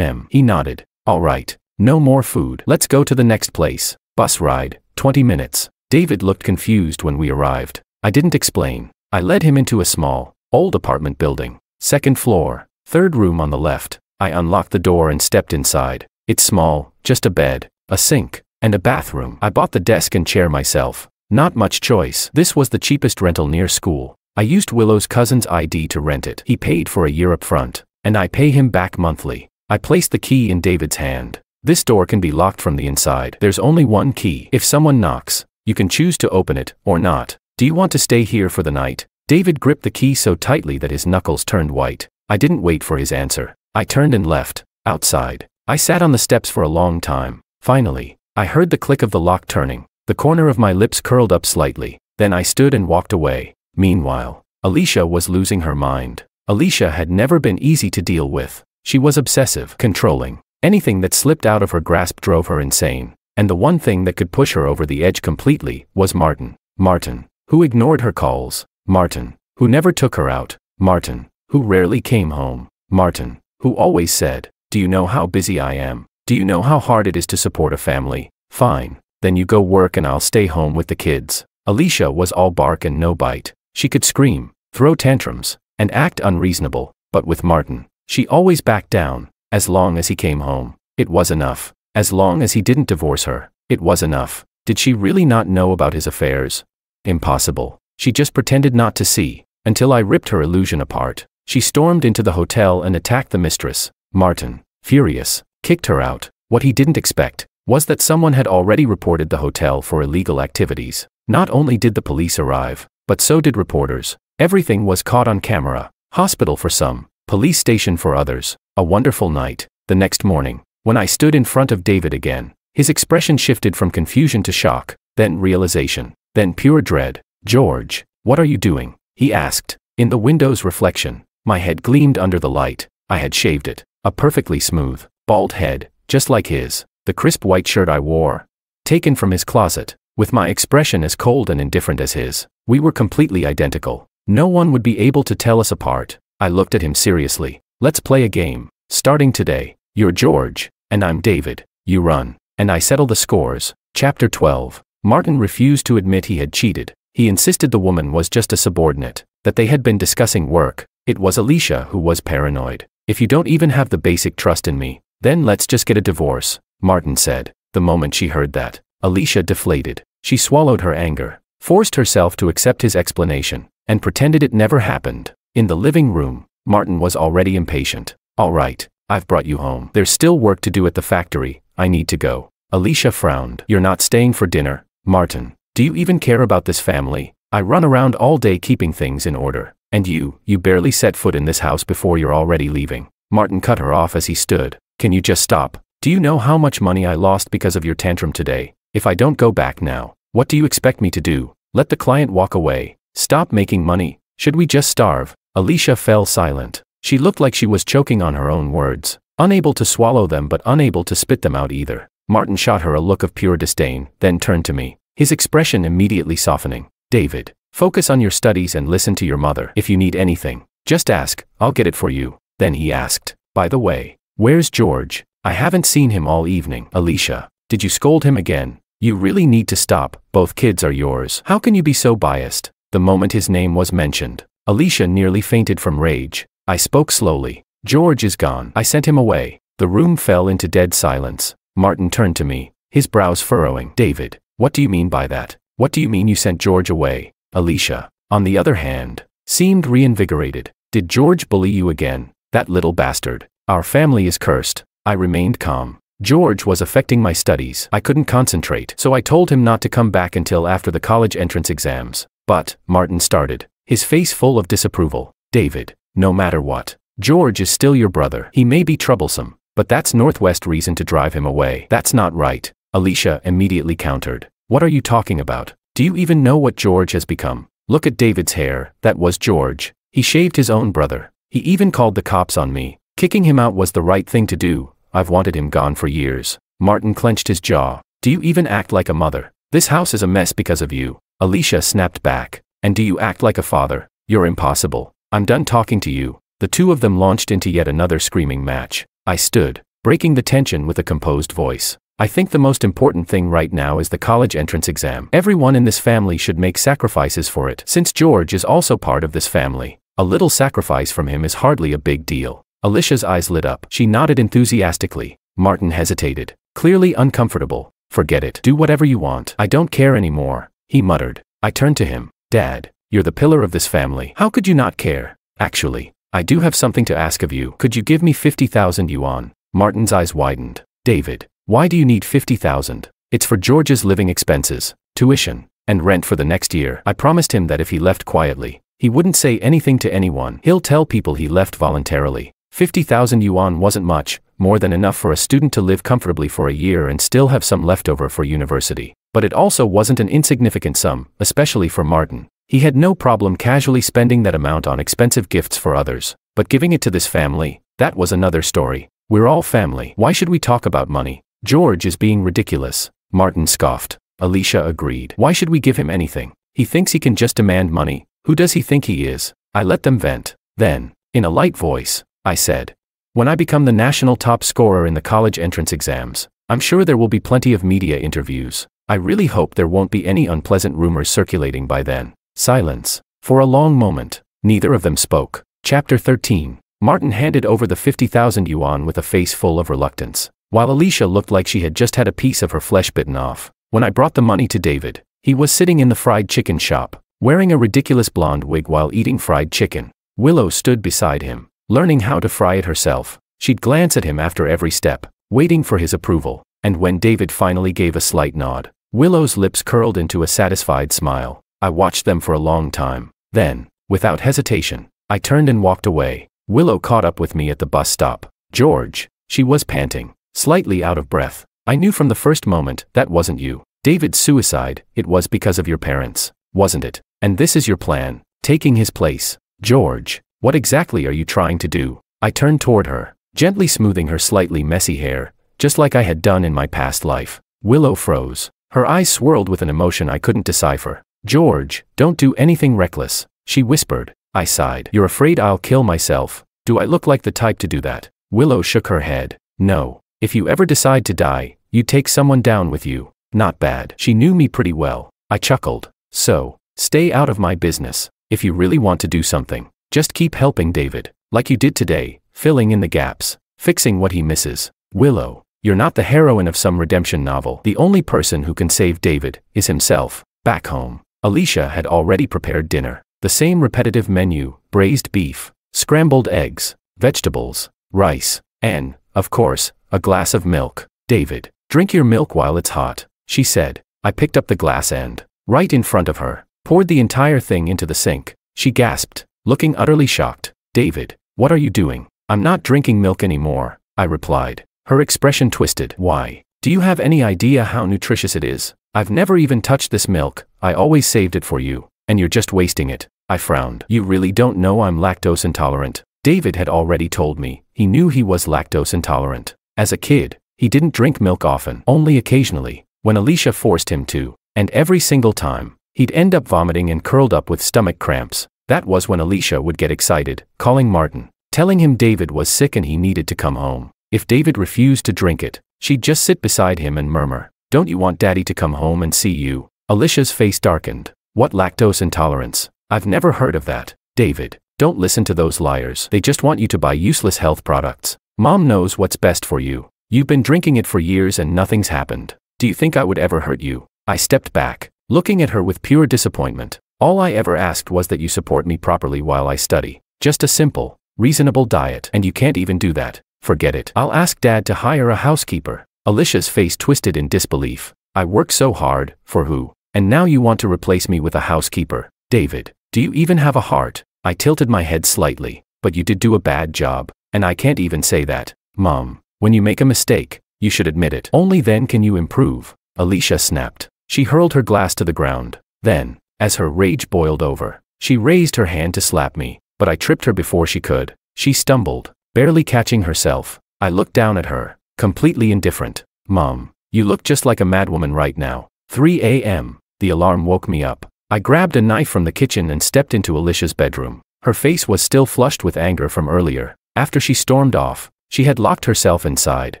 [SPEAKER 1] He nodded. All right. No more food. Let's go to the next place. Bus ride, 20 minutes. David looked confused when we arrived. I didn't explain. I led him into a small, old apartment building. 2nd floor, 3rd room on the left. I unlocked the door and stepped inside. It's small, just a bed, a sink, and a bathroom. I bought the desk and chair myself. Not much choice. This was the cheapest rental near school. I used Willow's cousin's ID to rent it. He paid for a year up front, and I pay him back monthly. I placed the key in David's hand. This door can be locked from the inside. There's only one key. If someone knocks, you can choose to open it, or not. Do you want to stay here for the night? David gripped the key so tightly that his knuckles turned white. I didn't wait for his answer. I turned and left. Outside, I sat on the steps for a long time. Finally, I heard the click of the lock turning. The corner of my lips curled up slightly. Then I stood and walked away. Meanwhile, Alicia was losing her mind. Alicia had never been easy to deal with. She was obsessive, controlling. Anything that slipped out of her grasp drove her insane. And the one thing that could push her over the edge completely was Martin. Martin, who ignored her calls. Martin, who never took her out. Martin, who rarely came home. Martin, who always said, "Do you know how busy I am? Do you know how hard it is to support a family? Fine, then you go work and I'll stay home with the kids." Alicia was all bark and no bite. She could scream, throw tantrums, and act unreasonable, but with Martin, she always backed down. As long as he came home, it was enough. As long as he didn't divorce her, it was enough. Did she really not know about his affairs? Impossible. She just pretended not to see, until I ripped her illusion apart. She stormed into the hotel and attacked the mistress. Martin, furious, kicked her out. What he didn't expect was that someone had already reported the hotel for illegal activities. Not only did the police arrive, but so did reporters. Everything was caught on camera. Hospital for some, police station for others. A wonderful night. The next morning, when I stood in front of David again, his expression shifted from confusion to shock, then realization, then pure dread. "George, what are you doing?" he asked. In the window's reflection, my head gleamed under the light. I had shaved it. A perfectly smooth, bald head, just like his. The crisp white shirt I wore, taken from his closet, with my expression as cold and indifferent as his. We were completely identical. No one would be able to tell us apart. I looked at him seriously. "Let's play a game. Starting today, you're George, and I'm David. You run, and I settle the scores." Chapter 12. Martin refused to admit he had cheated. He insisted the woman was just a subordinate, that they had been discussing work. It was Alicia who was paranoid. "If you don't even have the basic trust in me, then let's just get a divorce," Martin said. The moment she heard that, Alicia deflated. She swallowed her anger, forced herself to accept his explanation, and pretended it never happened. In the living room, Martin was already impatient. "All right, I've brought you home. There's still work to do at the factory. I need to go." Alicia frowned. "You're not staying for dinner?" "Martin, do you even care about this family? I run around all day keeping things in order. And you barely set foot in this house before you're already leaving." Martin cut her off as he stood. "Can you just stop? Do you know how much money I lost because of your tantrum today? If I don't go back now, what do you expect me to do? Let the client walk away? Stop making money? Should we just starve?" Alicia fell silent. She looked like she was choking on her own words, unable to swallow them but unable to spit them out either. Martin shot her a look of pure disdain, then turned to me, his expression immediately softening. "David, focus on your studies and listen to your mother. If you need anything, just ask, I'll get it for you." Then he asked, "By the way, where's George? I haven't seen him all evening." "Alicia, did you scold him again? You really need to stop. Both kids are yours. How can you be so biased?" The moment his name was mentioned, Alicia nearly fainted from rage. I spoke slowly. "George is gone. I sent him away." The room fell into dead silence. Martin turned to me, his brows furrowing. "David, what do you mean by that? What do you mean you sent George away?" Alicia, on the other hand, seemed reinvigorated. "Did George bully you again? That little bastard. Our family is cursed." I remained calm. "George was affecting my studies. I couldn't concentrate, so I told him not to come back until after the college entrance exams." "But," Martin started, his face full of disapproval. "David, no matter what, George is still your brother. He may be troublesome, but that's Northwest reason to drive him away." "That's not right," Alicia immediately countered. "What are you talking about? Do you even know what George has become? Look at David's hair. That was George. He shaved his own brother. He even called the cops on me. Kicking him out was the right thing to do. I've wanted him gone for years." Martin clenched his jaw. "Do you even act like a mother? This house is a mess because of you." Alicia snapped back. "And do you act like a father? You're impossible. I'm done talking to you." The two of them launched into yet another screaming match. I stood, breaking the tension with a composed voice. "I think the most important thing right now is the college entrance exam. Everyone in this family should make sacrifices for it. Since George is also part of this family, a little sacrifice from him is hardly a big deal." Alicia's eyes lit up. She nodded enthusiastically. Martin hesitated, clearly uncomfortable. "Forget it. Do whatever you want. I don't care anymore," he muttered. I turned to him. "Dad, you're the pillar of this family. How could you not care? Actually, I do have something to ask of you. Could you give me 50,000 yuan? Martin's eyes widened. "David, why do you need 50,000? "It's for George's living expenses, tuition, and rent for the next year." I promised him that if he left quietly, he wouldn't say anything to anyone. He'll tell people he left voluntarily. 50,000 yuan wasn't much, more than enough for a student to live comfortably for a year and still have some leftover for university. But it also wasn't an insignificant sum, especially for Martin. He had no problem casually spending that amount on expensive gifts for others. But giving it to this family, that was another story. "We're all family. Why should we talk about money? George is being ridiculous." Martin scoffed. Alicia agreed. "Why should we give him anything? He thinks he can just demand money. Who does he think he is? I let them vent. Then, in a light voice, I said, when I become the national top scorer in the college entrance exams, I'm sure there will be plenty of media interviews. I really hope there won't be any unpleasant rumors circulating by then. Silence. For a long moment, neither of them spoke. Chapter 13. Martin handed over the 50,000 yuan with a face full of reluctance, while Alicia looked like she had just had a piece of her flesh bitten off. When I brought the money to David, he was sitting in the fried chicken shop, wearing a ridiculous blonde wig while eating fried chicken. Willow stood beside him, learning how to fry it herself. She'd glance at him after every step, waiting for his approval, and when David finally gave a slight nod, Willow's lips curled into a satisfied smile. I watched them for a long time. Then, without hesitation, I turned and walked away. Willow caught up with me at the bus stop. George. She was panting, slightly out of breath. I knew from the first moment that wasn't you. David's suicide, it was because of your parents, wasn't it? And this is your plan, taking his place. George, what exactly are you trying to do? I turned toward her, gently smoothing her slightly messy hair, just like I had done in my past life. Willow froze. Her eyes swirled with an emotion I couldn't decipher. George, don't do anything reckless, she whispered. I sighed. You're afraid I'll kill myself? Do I look like the type to do that? Willow shook her head. No. If you ever decide to die, you take someone down with you. Not bad. She knew me pretty well. I chuckled. So, stay out of my business. If you really want to do something, just keep helping David, like you did today, filling in the gaps, fixing what he misses. Willow, you're not the heroine of some redemption novel. The only person who can save David is himself. Back home, Alicia had already prepared dinner. The same repetitive menu: braised beef, scrambled eggs, vegetables, rice, and, of course, a glass of milk. David, drink your milk while it's hot, she said. I picked up the glass and, right in front of her, poured the entire thing into the sink. She gasped, looking utterly shocked. David, what are you doing? I'm not drinking milk anymore, I replied. Her expression twisted. Why? Do you have any idea how nutritious it is? I've never even touched this milk. I always saved it for you, and you're just wasting it. I frowned. You really don't know I'm lactose intolerant. David had already told me. He knew he was lactose intolerant. As a kid, he didn't drink milk often, only occasionally, when Alicia forced him to, and every single time, he'd end up vomiting and curled up with stomach cramps. That was when Alicia would get excited, calling Martin, telling him David was sick and he needed to come home. If David refused to drink it, she'd just sit beside him and murmur, "Don't you want Daddy to come home and see you?" Alicia's face darkened. What lactose intolerance? I've never heard of that. David, don't listen to those liars. They just want you to buy useless health products. Mom knows what's best for you. You've been drinking it for years and nothing's happened. Do you think I would ever hurt you? I stepped back, looking at her with pure disappointment. All I ever asked was that you support me properly while I study. Just a simple, reasonable diet. And you can't even do that. Forget it. I'll ask Dad to hire a housekeeper. Alicia's face twisted in disbelief. I work so hard, for who? And now you want to replace me with a housekeeper? David, do you even have a heart? I tilted my head slightly. But you did do a bad job, and I can't even say that. Mom, when you make a mistake, you should admit it. Only then can you improve. Alicia snapped. She hurled her glass to the ground. Then, as her rage boiled over, she raised her hand to slap me, but I tripped her before she could. She stumbled, barely catching herself. I looked down at her, completely indifferent. Mom, you look just like a madwoman right now. 3 a.m. The alarm woke me up. I grabbed a knife from the kitchen and stepped into Alicia's bedroom. Her face was still flushed with anger from earlier. After she stormed off, she had locked herself inside,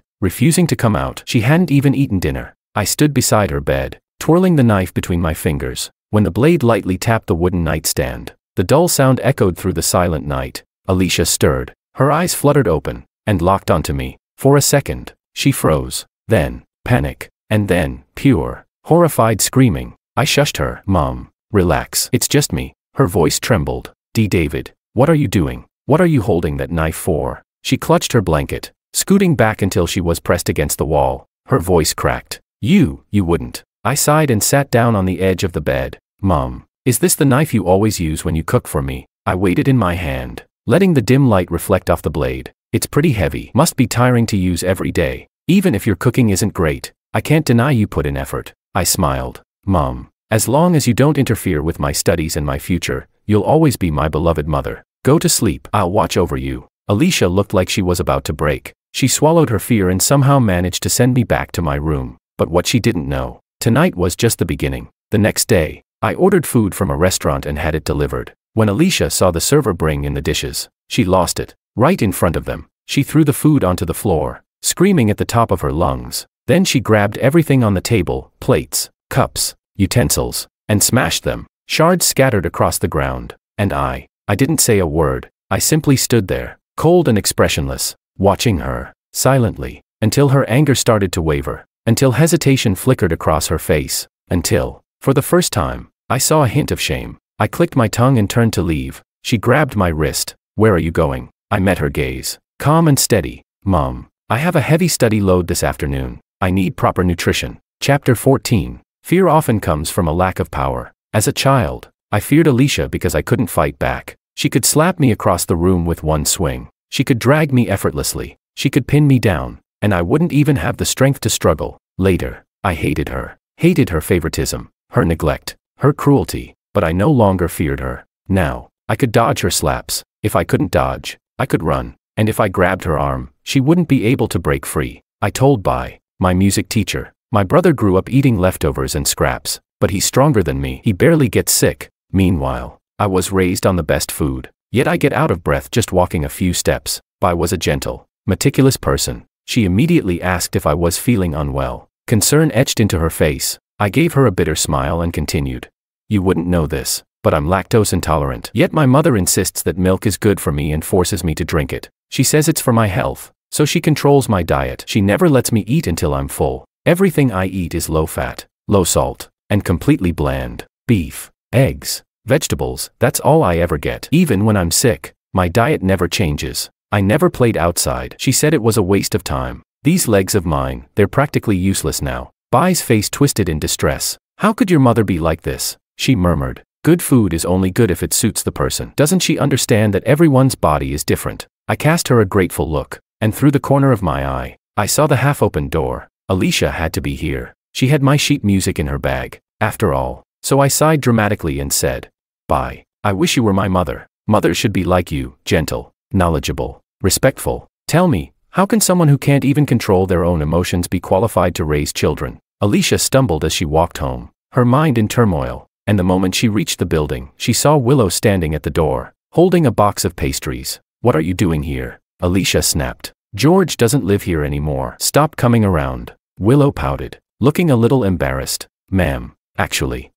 [SPEAKER 1] refusing to come out. She hadn't even eaten dinner. I stood beside her bed, twirling the knife between my fingers. When the blade lightly tapped the wooden nightstand, the dull sound echoed through the silent night. Alicia stirred. Her eyes fluttered open, and locked onto me. For a second, she froze. Then, panic. And then, pure, horrified screaming. I shushed her. Mom, relax. It's just me. Her voice trembled. David, what are you doing? What are you holding that knife for? She clutched her blanket, scooting back until she was pressed against the wall. Her voice cracked. You wouldn't. I sighed and sat down on the edge of the bed. Mom, is this the knife you always use when you cook for me? I weighed it in my hand, letting the dim light reflect off the blade. It's pretty heavy. Must be tiring to use every day. Even if your cooking isn't great, I can't deny you put in effort. I smiled. Mom, as long as you don't interfere with my studies and my future, you'll always be my beloved mother. Go to sleep. I'll watch over you. Alicia looked like she was about to break. She swallowed her fear and somehow managed to send me back to my room. But what she didn't know, tonight was just the beginning. The next day, I ordered food from a restaurant and had it delivered. When Alicia saw the server bring in the dishes, she lost it. Right in front of them, she threw the food onto the floor, screaming at the top of her lungs. Then she grabbed everything on the table, plates, cups, utensils, and smashed them. Shards scattered across the ground. And I didn't say a word. I simply stood there, cold and expressionless, watching her, silently, until her anger started to waver, until hesitation flickered across her face, until, for the first time, I saw a hint of shame. I clicked my tongue and turned to leave. She grabbed my wrist. "Where are you going?" I met her gaze, calm and steady. "Mom, I have a heavy study load this afternoon. I need proper nutrition." Chapter 14. Fear often comes from a lack of power. As a child, I feared Alicia because I couldn't fight back. She could slap me across the room with one swing. She could drag me effortlessly. She could pin me down, and I wouldn't even have the strength to struggle. Later, I hated her favoritism, her neglect, her cruelty, but I no longer feared her. Now, I could dodge her slaps. If I couldn't dodge, I could run, and if I grabbed her arm, she wouldn't be able to break free. I told my music teacher. My brother grew up eating leftovers and scraps, but he's stronger than me. He barely gets sick. Meanwhile, I was raised on the best food, yet I get out of breath just walking a few steps. I was a gentle, meticulous person. She immediately asked if I was feeling unwell. Concern etched into her face. I gave her a bitter smile and continued. "You wouldn't know this, but I'm lactose intolerant. Yet my mother insists that milk is good for me and forces me to drink it. She says it's for my health, so she controls my diet. She never lets me eat until I'm full. Everything I eat is low fat, low salt, and completely bland. Beef, eggs, vegetables, that's all I ever get. Even when I'm sick, my diet never changes. I never played outside. She said it was a waste of time. These legs of mine, they're practically useless now." Bai's face twisted in distress. "How could your mother be like this?" she murmured. "Good food is only good if it suits the person. Doesn't she understand that everyone's body is different?" I cast her a grateful look, and through the corner of my eye, I saw the half-open door. Alicia had to be here. She had my sheet music in her bag, after all. So I sighed dramatically and said, "Bai, I wish you were my mother. Mothers should be like you, gentle, knowledgeable, respectful. Tell me, how can someone who can't even control their own emotions be qualified to raise children?" Alicia stumbled as she walked home, her mind in turmoil, and the moment she reached the building, she saw Willow standing at the door, holding a box of pastries. "What are you doing here?" Alicia snapped. "George doesn't live here anymore. Stop coming around." Willow pouted, looking a little embarrassed. "Ma'am, actually,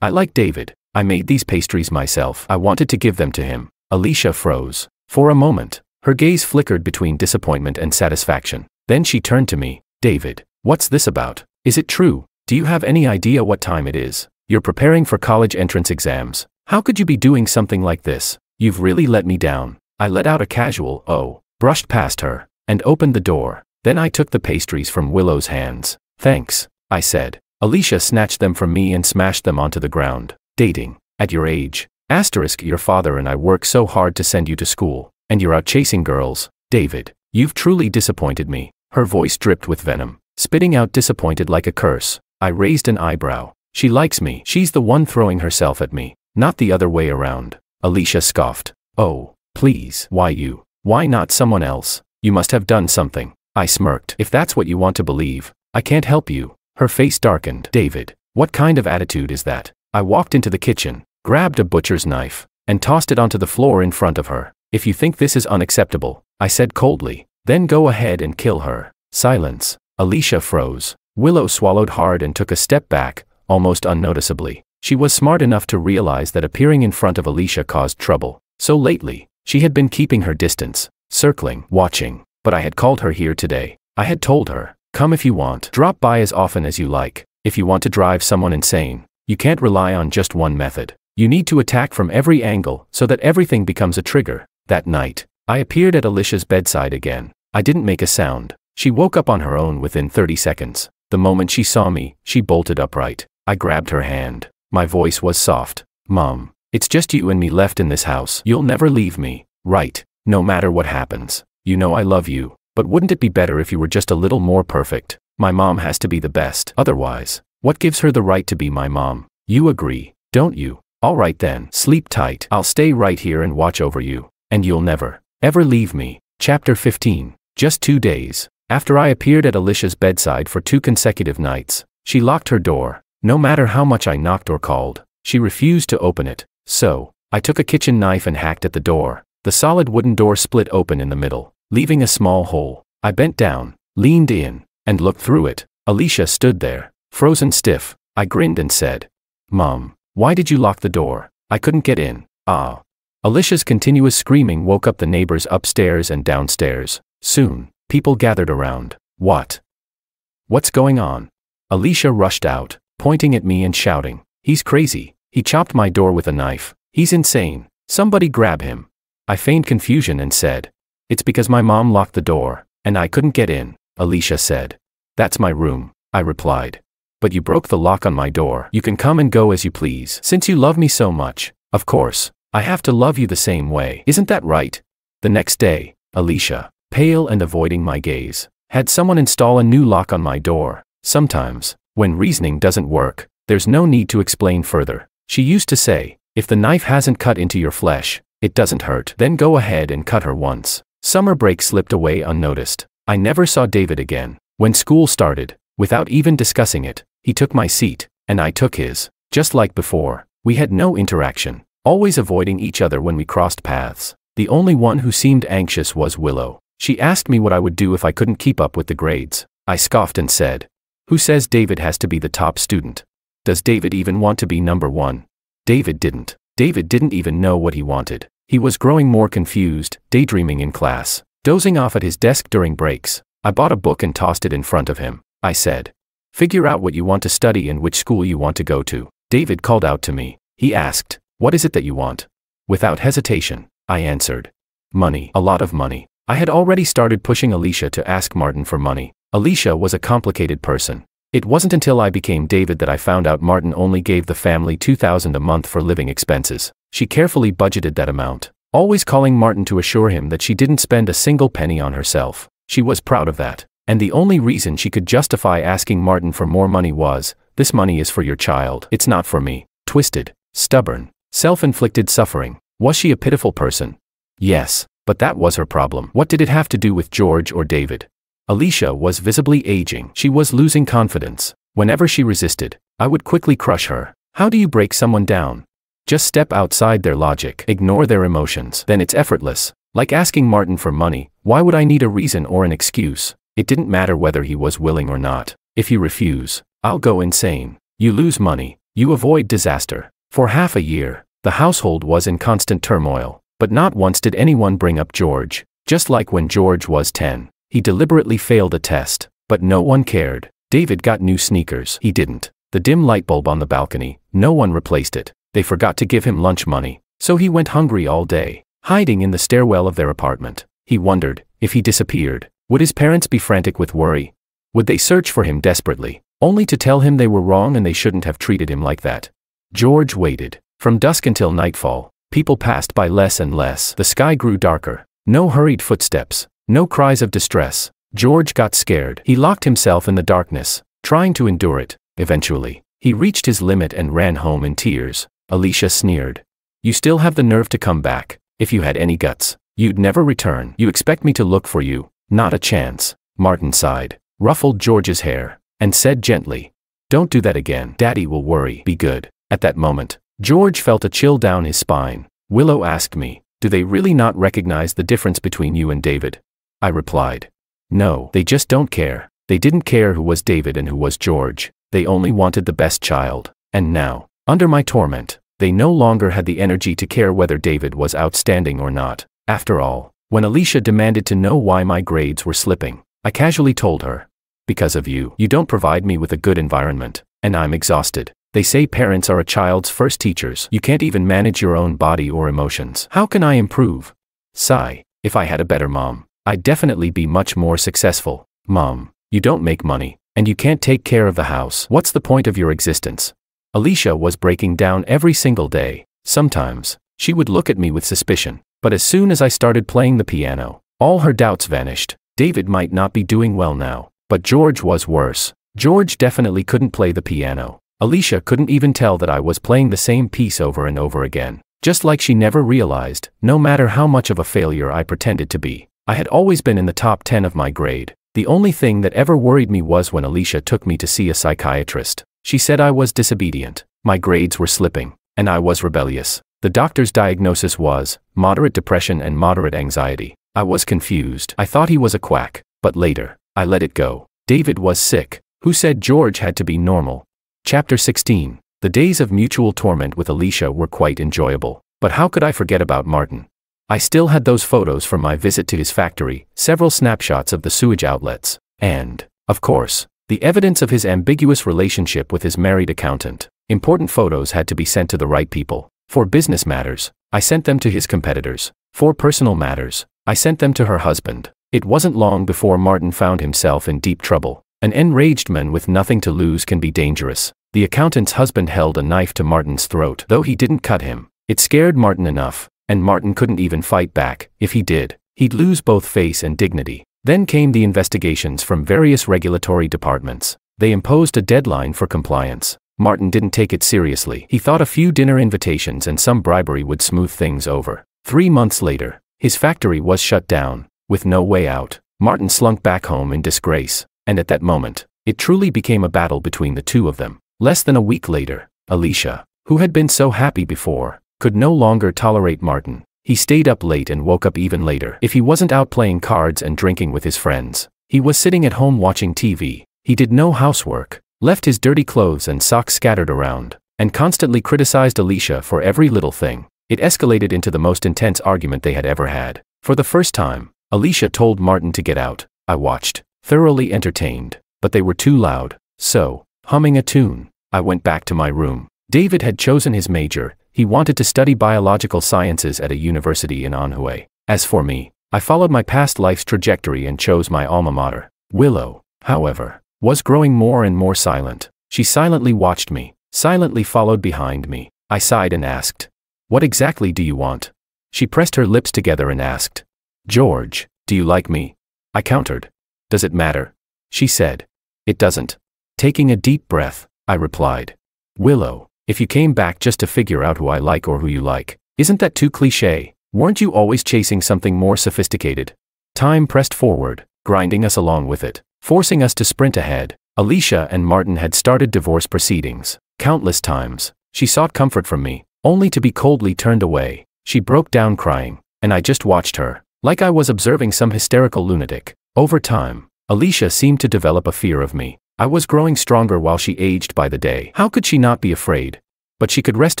[SPEAKER 1] I like David. I made these pastries myself. I wanted to give them to him." Alicia froze. For a moment, her gaze flickered between disappointment and satisfaction. Then she turned to me. "David, what's this about? Is it true? Do you have any idea what time it is? You're preparing for college entrance exams. How could you be doing something like this? You've really let me down." I let out a casual "oh," brushed past her, and opened the door. Then I took the pastries from Willow's hands. "Thanks," I said. Alicia snatched them from me and smashed them onto the ground. "Dating, at your age. Asterisk, your father and I work so hard to send you to school, and you're out chasing girls. David, you've truly disappointed me." Her voice dripped with venom, spitting out disappointed like a curse. I raised an eyebrow. "She likes me. She's the one throwing herself at me, not the other way around." Alicia scoffed. "Oh, please, why you? Why not someone else? You must have done something." I smirked. "If that's what you want to believe, I can't help you." Her face darkened. "David, what kind of attitude is that?" I walked into the kitchen, grabbed a butcher's knife, and tossed it onto the floor in front of her. "If you think this is unacceptable," I said coldly, "then go ahead and kill her." Silence. Alicia froze. Willow swallowed hard and took a step back, almost unnoticeably. She was smart enough to realize that appearing in front of Alicia caused trouble. So lately, she had been keeping her distance, circling, watching. But I had called her here today. I had told her, "Come if you want. Drop by as often as you like. If you want to drive someone insane, you can't rely on just one method. You need to attack from every angle so that everything becomes a trigger." That night, I appeared at Alicia's bedside again. I didn't make a sound. She woke up on her own within 30 seconds. The moment she saw me, she bolted upright. I grabbed her hand. My voice was soft. "Mom, it's just you and me left in this house. You'll never leave me, right? No matter what happens. You know I love you, but wouldn't it be better if you were just a little more perfect? My mom has to be the best. Otherwise, what gives her the right to be my mom? You agree, don't you? All right then, sleep tight. I'll stay right here and watch over you. And you'll never, ever leave me." Chapter 15. Just 2 days after I appeared at Alicia's bedside for 2 consecutive nights, she locked her door, No matter how much I knocked or called, she refused to open it. So, I took a kitchen knife and hacked at the door. The solid wooden door split open in the middle, leaving a small hole. I bent down, leaned in, and looked through it. Alicia stood there, frozen stiff. I grinned and said, "Mom, why did you lock the door? I couldn't get in." Ah. Alicia's continuous screaming woke up the neighbors upstairs and downstairs. Soon, people gathered around. What's going on? Alicia rushed out, pointing at me and shouting, "He's crazy. He chopped my door with a knife. He's insane. Somebody grab him." I feigned confusion and said, "It's because my mom locked the door, and I couldn't get in." Alicia said, "That's my room," I replied. "But you broke the lock on my door. You can come and go as you please. Since you love me so much, of course, I have to love you the same way. Isn't that right?" The next day, Alicia, pale and avoiding my gaze, had someone install a new lock on my door. Sometimes, when reasoning doesn't work, there's no need to explain further. She used to say, "If the knife hasn't cut into your flesh, it doesn't hurt. Then go ahead and cut her once." Summer break slipped away unnoticed. I never saw David again. When school started, without even discussing it, he took my seat, and I took his. Just like before, we had no interaction, always avoiding each other when we crossed paths. The only one who seemed anxious was Willow. She asked me what I would do if I couldn't keep up with the grades. I scoffed and said, "Who says David has to be the top student? Does David even want to be number one?" David didn't. David didn't even know what he wanted. He was growing more confused, daydreaming in class, dozing off at his desk during breaks. I bought a book and tossed it in front of him. I said, "Figure out what you want to study and which school you want to go to." David called out to me. He asked, "What is it that you want?" Without hesitation, I answered, "Money, a lot of money." I had already started pushing Alicia to ask Martin for money. Alicia was a complicated person. It wasn't until I became David that I found out Martin only gave the family $2,000 a month for living expenses. She carefully budgeted that amount, always calling Martin to assure him that she didn't spend a single penny on herself. She was proud of that, and the only reason she could justify asking Martin for more money was, "This money is for your child. It's not for me." Twisted, stubborn, self-inflicted suffering. Was she a pitiful person? Yes, but that was her problem. What did it have to do with George or David? Alicia was visibly aging. She was losing confidence. Whenever she resisted, I would quickly crush her. How do you break someone down? Just step outside their logic, ignore their emotions. Then it's effortless. Like asking Martin for money, why would I need a reason or an excuse? It didn't matter whether he was willing or not. If you refuse, I'll go insane. You lose money, you avoid disaster. For half a year, the household was in constant turmoil, but not once did anyone bring up George. Just like when George was 10. He deliberately failed a test, but no one cared. David got new sneakers. He didn't. The dim light bulb on the balcony, no one replaced it. They forgot to give him lunch money, so he went hungry all day, hiding in the stairwell of their apartment. He wondered, if he disappeared, would his parents be frantic with worry? Would they search for him desperately, only to tell him they were wrong and they shouldn't have treated him like that? George waited. From dusk until nightfall, people passed by less and less. The sky grew darker. No hurried footsteps. No cries of distress. George got scared. He locked himself in the darkness, trying to endure it. Eventually, he reached his limit and ran home in tears. Alicia sneered. "You still have the nerve to come back. If you had any guts, you'd never return. You expect me to look for you? Not a chance." Martin sighed, ruffled George's hair, and said gently, "Don't do that again. Daddy will worry. Be good." At that moment, George felt a chill down his spine. Willow asked me, "Do they really not recognize the difference between you and David?" I replied, "No, they just don't care." They didn't care who was David and who was George. They only wanted the best child. And now, under my torment, they no longer had the energy to care whether David was outstanding or not. After all, when Alicia demanded to know why my grades were slipping, I casually told her, "Because of you. You don't provide me with a good environment, and I'm exhausted. They say parents are a child's first teachers. You can't even manage your own body or emotions. How can I improve?" Sigh. If I had a better mom, I'd definitely be much more successful. "Mom, you don't make money, and you can't take care of the house. What's the point of your existence?" Alicia was breaking down every single day. Sometimes, she would look at me with suspicion, but as soon as I started playing the piano, all her doubts vanished. David might not be doing well now, but George was worse. George definitely couldn't play the piano. Alicia couldn't even tell that I was playing the same piece over and over again. Just like she never realized, no matter how much of a failure I pretended to be, I had always been in the top 10 of my grade. The only thing that ever worried me was when Alicia took me to see a psychiatrist. She said I was disobedient, my grades were slipping, and I was rebellious. The doctor's diagnosis was moderate depression and moderate anxiety. I was confused. I thought he was a quack, but later, I let it go. David was sick. Who said George had to be normal? Chapter 16. The days of mutual torment with Alicia were quite enjoyable. But how could I forget about Martin? I still had those photos from my visit to his factory, several snapshots of the sewage outlets, and, of course, the evidence of his ambiguous relationship with his married accountant. Important photos had to be sent to the right people. For business matters, I sent them to his competitors. For personal matters, I sent them to her husband. It wasn't long before Martin found himself in deep trouble. An enraged man with nothing to lose can be dangerous. The accountant's husband held a knife to Martin's throat, though he didn't cut him. It scared Martin enough, and Martin couldn't even fight back. If he did, he'd lose both face and dignity. Then came the investigations from various regulatory departments. They imposed a deadline for compliance. Martin didn't take it seriously. He thought a few dinner invitations and some bribery would smooth things over. 3 months later, his factory was shut down. With no way out, Martin slunk back home in disgrace. And at that moment, it truly became a battle between the two of them. Less than a week later, Alicia, who had been so happy before, could no longer tolerate Martin. He stayed up late and woke up even later. If he wasn't out playing cards and drinking with his friends, he was sitting at home watching TV. He did no housework, left his dirty clothes and socks scattered around, and constantly criticized Alicia for every little thing. It escalated into the most intense argument they had ever had. For the first time, Alicia told Martin to get out. I watched, thoroughly entertained, but they were too loud. So, humming a tune, I went back to my room. David had chosen his major. He wanted to study biological sciences at a university in Anhui. As for me, I followed my past life's trajectory and chose my alma mater. Willow, however, was growing more and more silent. She silently watched me, silently followed behind me. I sighed and asked, "What exactly do you want?" She pressed her lips together and asked, "George, do you like me?" I countered, "Does it matter?" She said, "It doesn't." Taking a deep breath, I replied, "Willow, if you came back just to figure out who I like or who you like, isn't that too cliché? Weren't you always chasing something more sophisticated?" Time pressed forward, grinding us along with it, forcing us to sprint ahead. Alicia and Martin had started divorce proceedings. Countless times, she sought comfort from me, only to be coldly turned away. She broke down crying, and I just watched her, like I was observing some hysterical lunatic. Over time, Alicia seemed to develop a fear of me. I was growing stronger while she aged by the day. How could she not be afraid? But she could rest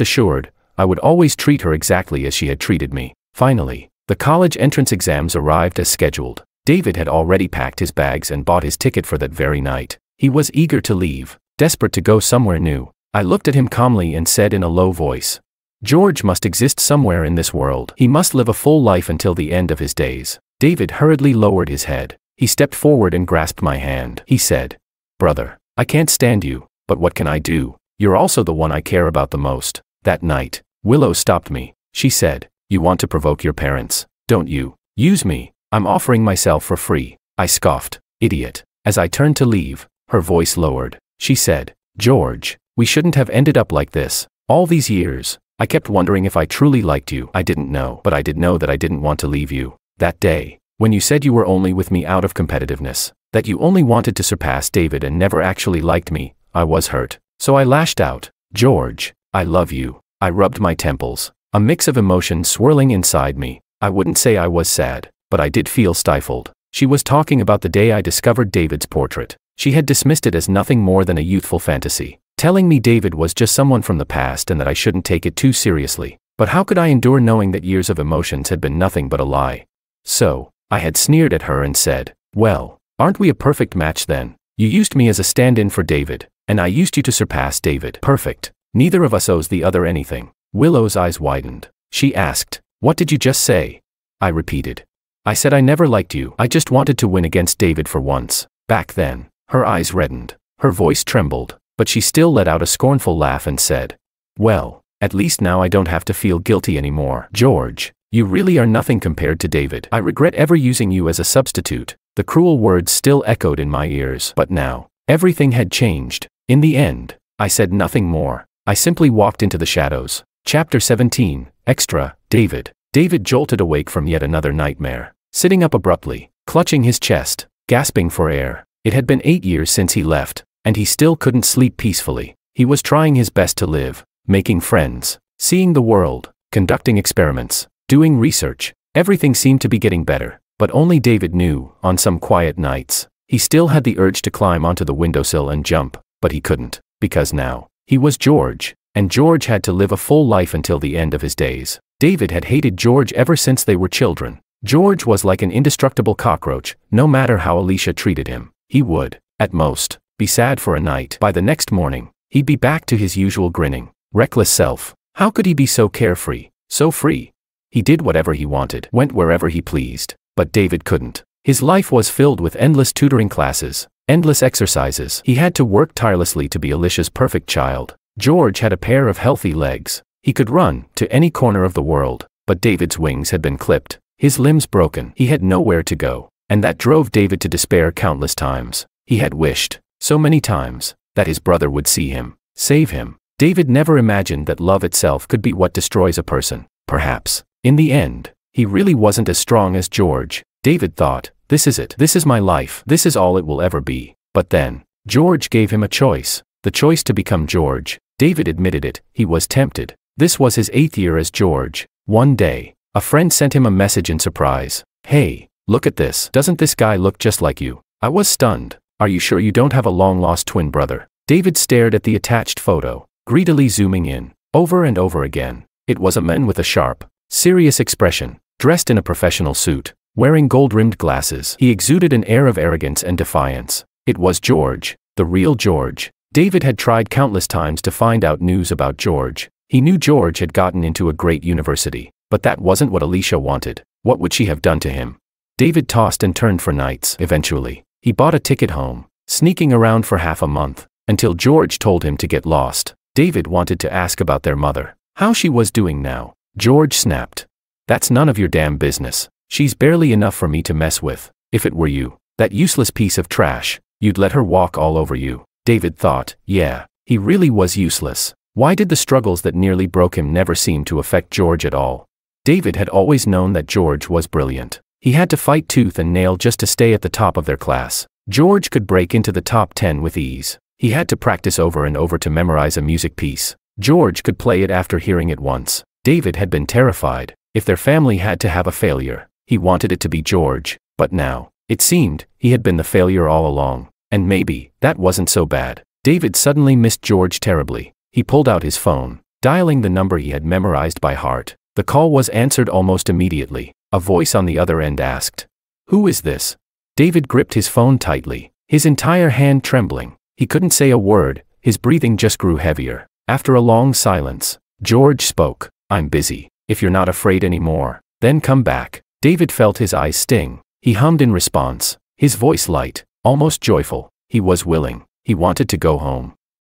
[SPEAKER 1] assured, I would always treat her exactly as she had treated me. Finally, the college entrance exams arrived as scheduled. David had already packed his bags and bought his ticket for that very night. He was eager to leave, desperate to go somewhere new. I looked at him calmly and said in a low voice, "George must exist somewhere in this world. He must live a full life until the end of his days." David hurriedly lowered his head. He stepped forward and grasped my hand. He said, "Brother, I can't stand you, but what can I do? You're also the one I care about the most." That night, Willow stopped me. She said, "You want to provoke your parents, don't you? Use me. I'm offering myself for free." I scoffed, "Idiot." As I turned to leave, her voice lowered. She said, "George, we shouldn't have ended up like this. All these years, I kept wondering if I truly liked you. I didn't know, but I did know that I didn't want to leave you. That day, when you said you were only with me out of competitiveness, that you only wanted to surpass David and never actually liked me, I was hurt. So I lashed out, 'George, I love you.'" I rubbed my temples, a mix of emotions swirling inside me. I wouldn't say I was sad, but I did feel stifled. She was talking about the day I discovered David's portrait. She had dismissed it as nothing more than a youthful fantasy, telling me David was just someone from the past and that I shouldn't take it too seriously. But how could I endure knowing that years of emotions had been nothing but a lie? So, I had sneered at her and said, "Well, aren't we a perfect match then? You used me as a stand-in for David, and I used you to surpass David. Perfect. Neither of us owes the other anything." Willow's eyes widened. She asked, "What did you just say?" I repeated, "I said I never liked you. I just wanted to win against David for once." Back then, her eyes reddened, her voice trembled, but she still let out a scornful laugh and said, "Well, at least now I don't have to feel guilty anymore. George, you really are nothing compared to David. I regret ever using you as a substitute." The cruel words still echoed in my ears. But now, everything had changed. In the end, I said nothing more. I simply walked into the shadows. Chapter 17, Extra, David. David jolted awake from yet another nightmare, sitting up abruptly, clutching his chest, gasping for air. It had been 8 years since he left, and he still couldn't sleep peacefully. He was trying his best to live, making friends, seeing the world, conducting experiments, doing research. Everything seemed to be getting better, but only David knew, on some quiet nights, he still had the urge to climb onto the windowsill and jump, but he couldn't, because now, he was George, and George had to live a full life until the end of his days. David had hated George ever since they were children. George was like an indestructible cockroach. No matter how Alicia treated him, he would, at most, be sad for a night. By the next morning, he'd be back to his usual grinning, reckless self. How could he be so carefree, so free? He did whatever he wanted, went wherever he pleased, but David couldn't. His life was filled with endless tutoring classes, endless exercises. He had to work tirelessly to be Alicia's perfect child. George had a pair of healthy legs. He could run to any corner of the world, but David's wings had been clipped, his limbs broken. He had nowhere to go, and that drove David to despair countless times. He had wished, so many times, that his brother would see him, save him. David never imagined that love itself could be what destroys a person. Perhaps, in the end, he really wasn't as strong as George. David thought, this is it. This is my life. This is all it will ever be. But then, George gave him a choice. The choice to become George. David admitted it. He was tempted. This was his 8th year as George. One day, a friend sent him a message in surprise. Hey, look at this. Doesn't this guy look just like you? I was stunned. Are you sure you don't have a long-lost twin brother? David stared at the attached photo, greedily zooming in, over and over again. It was a man with a sharp, serious expression, dressed in a professional suit, wearing gold-rimmed glasses. He exuded an air of arrogance and defiance. It was George, the real George. David had tried countless times to find out news about George. He knew George had gotten into a great university, but that wasn't what Alicia wanted. What would she have done to him? David tossed and turned for nights. Eventually, he bought a ticket home, sneaking around for half a month, until George told him to get lost. David wanted to ask about their mother, how she was doing now. George snapped. That's none of your damn business. She's barely enough for me to mess with. If it were you, that useless piece of trash, you'd let her walk all over you. David thought, yeah, he really was useless. Why did the struggles that nearly broke him never seem to affect George at all? David had always known that George was brilliant. He had to fight tooth and nail just to stay at the top of their class. George could break into the top 10 with ease. He had to practice over and over to memorize a music piece. George could play it after hearing it once. David had been terrified. If their family had to have a failure, he wanted it to be George. But now, it seemed, he had been the failure all along. And maybe, that wasn't so bad. David suddenly missed George terribly. He pulled out his phone, dialing the number he had memorized by heart. The call was answered almost immediately. A voice on the other end asked, "Who is this?" David gripped his phone tightly, his entire hand trembling. He couldn't say a word, his breathing just grew heavier. After a long silence, George spoke. "I'm busy. If you're not afraid anymore, then come back." David felt his eyes sting. He hummed in response, his voice light, almost joyful. He was willing. He wanted to go home.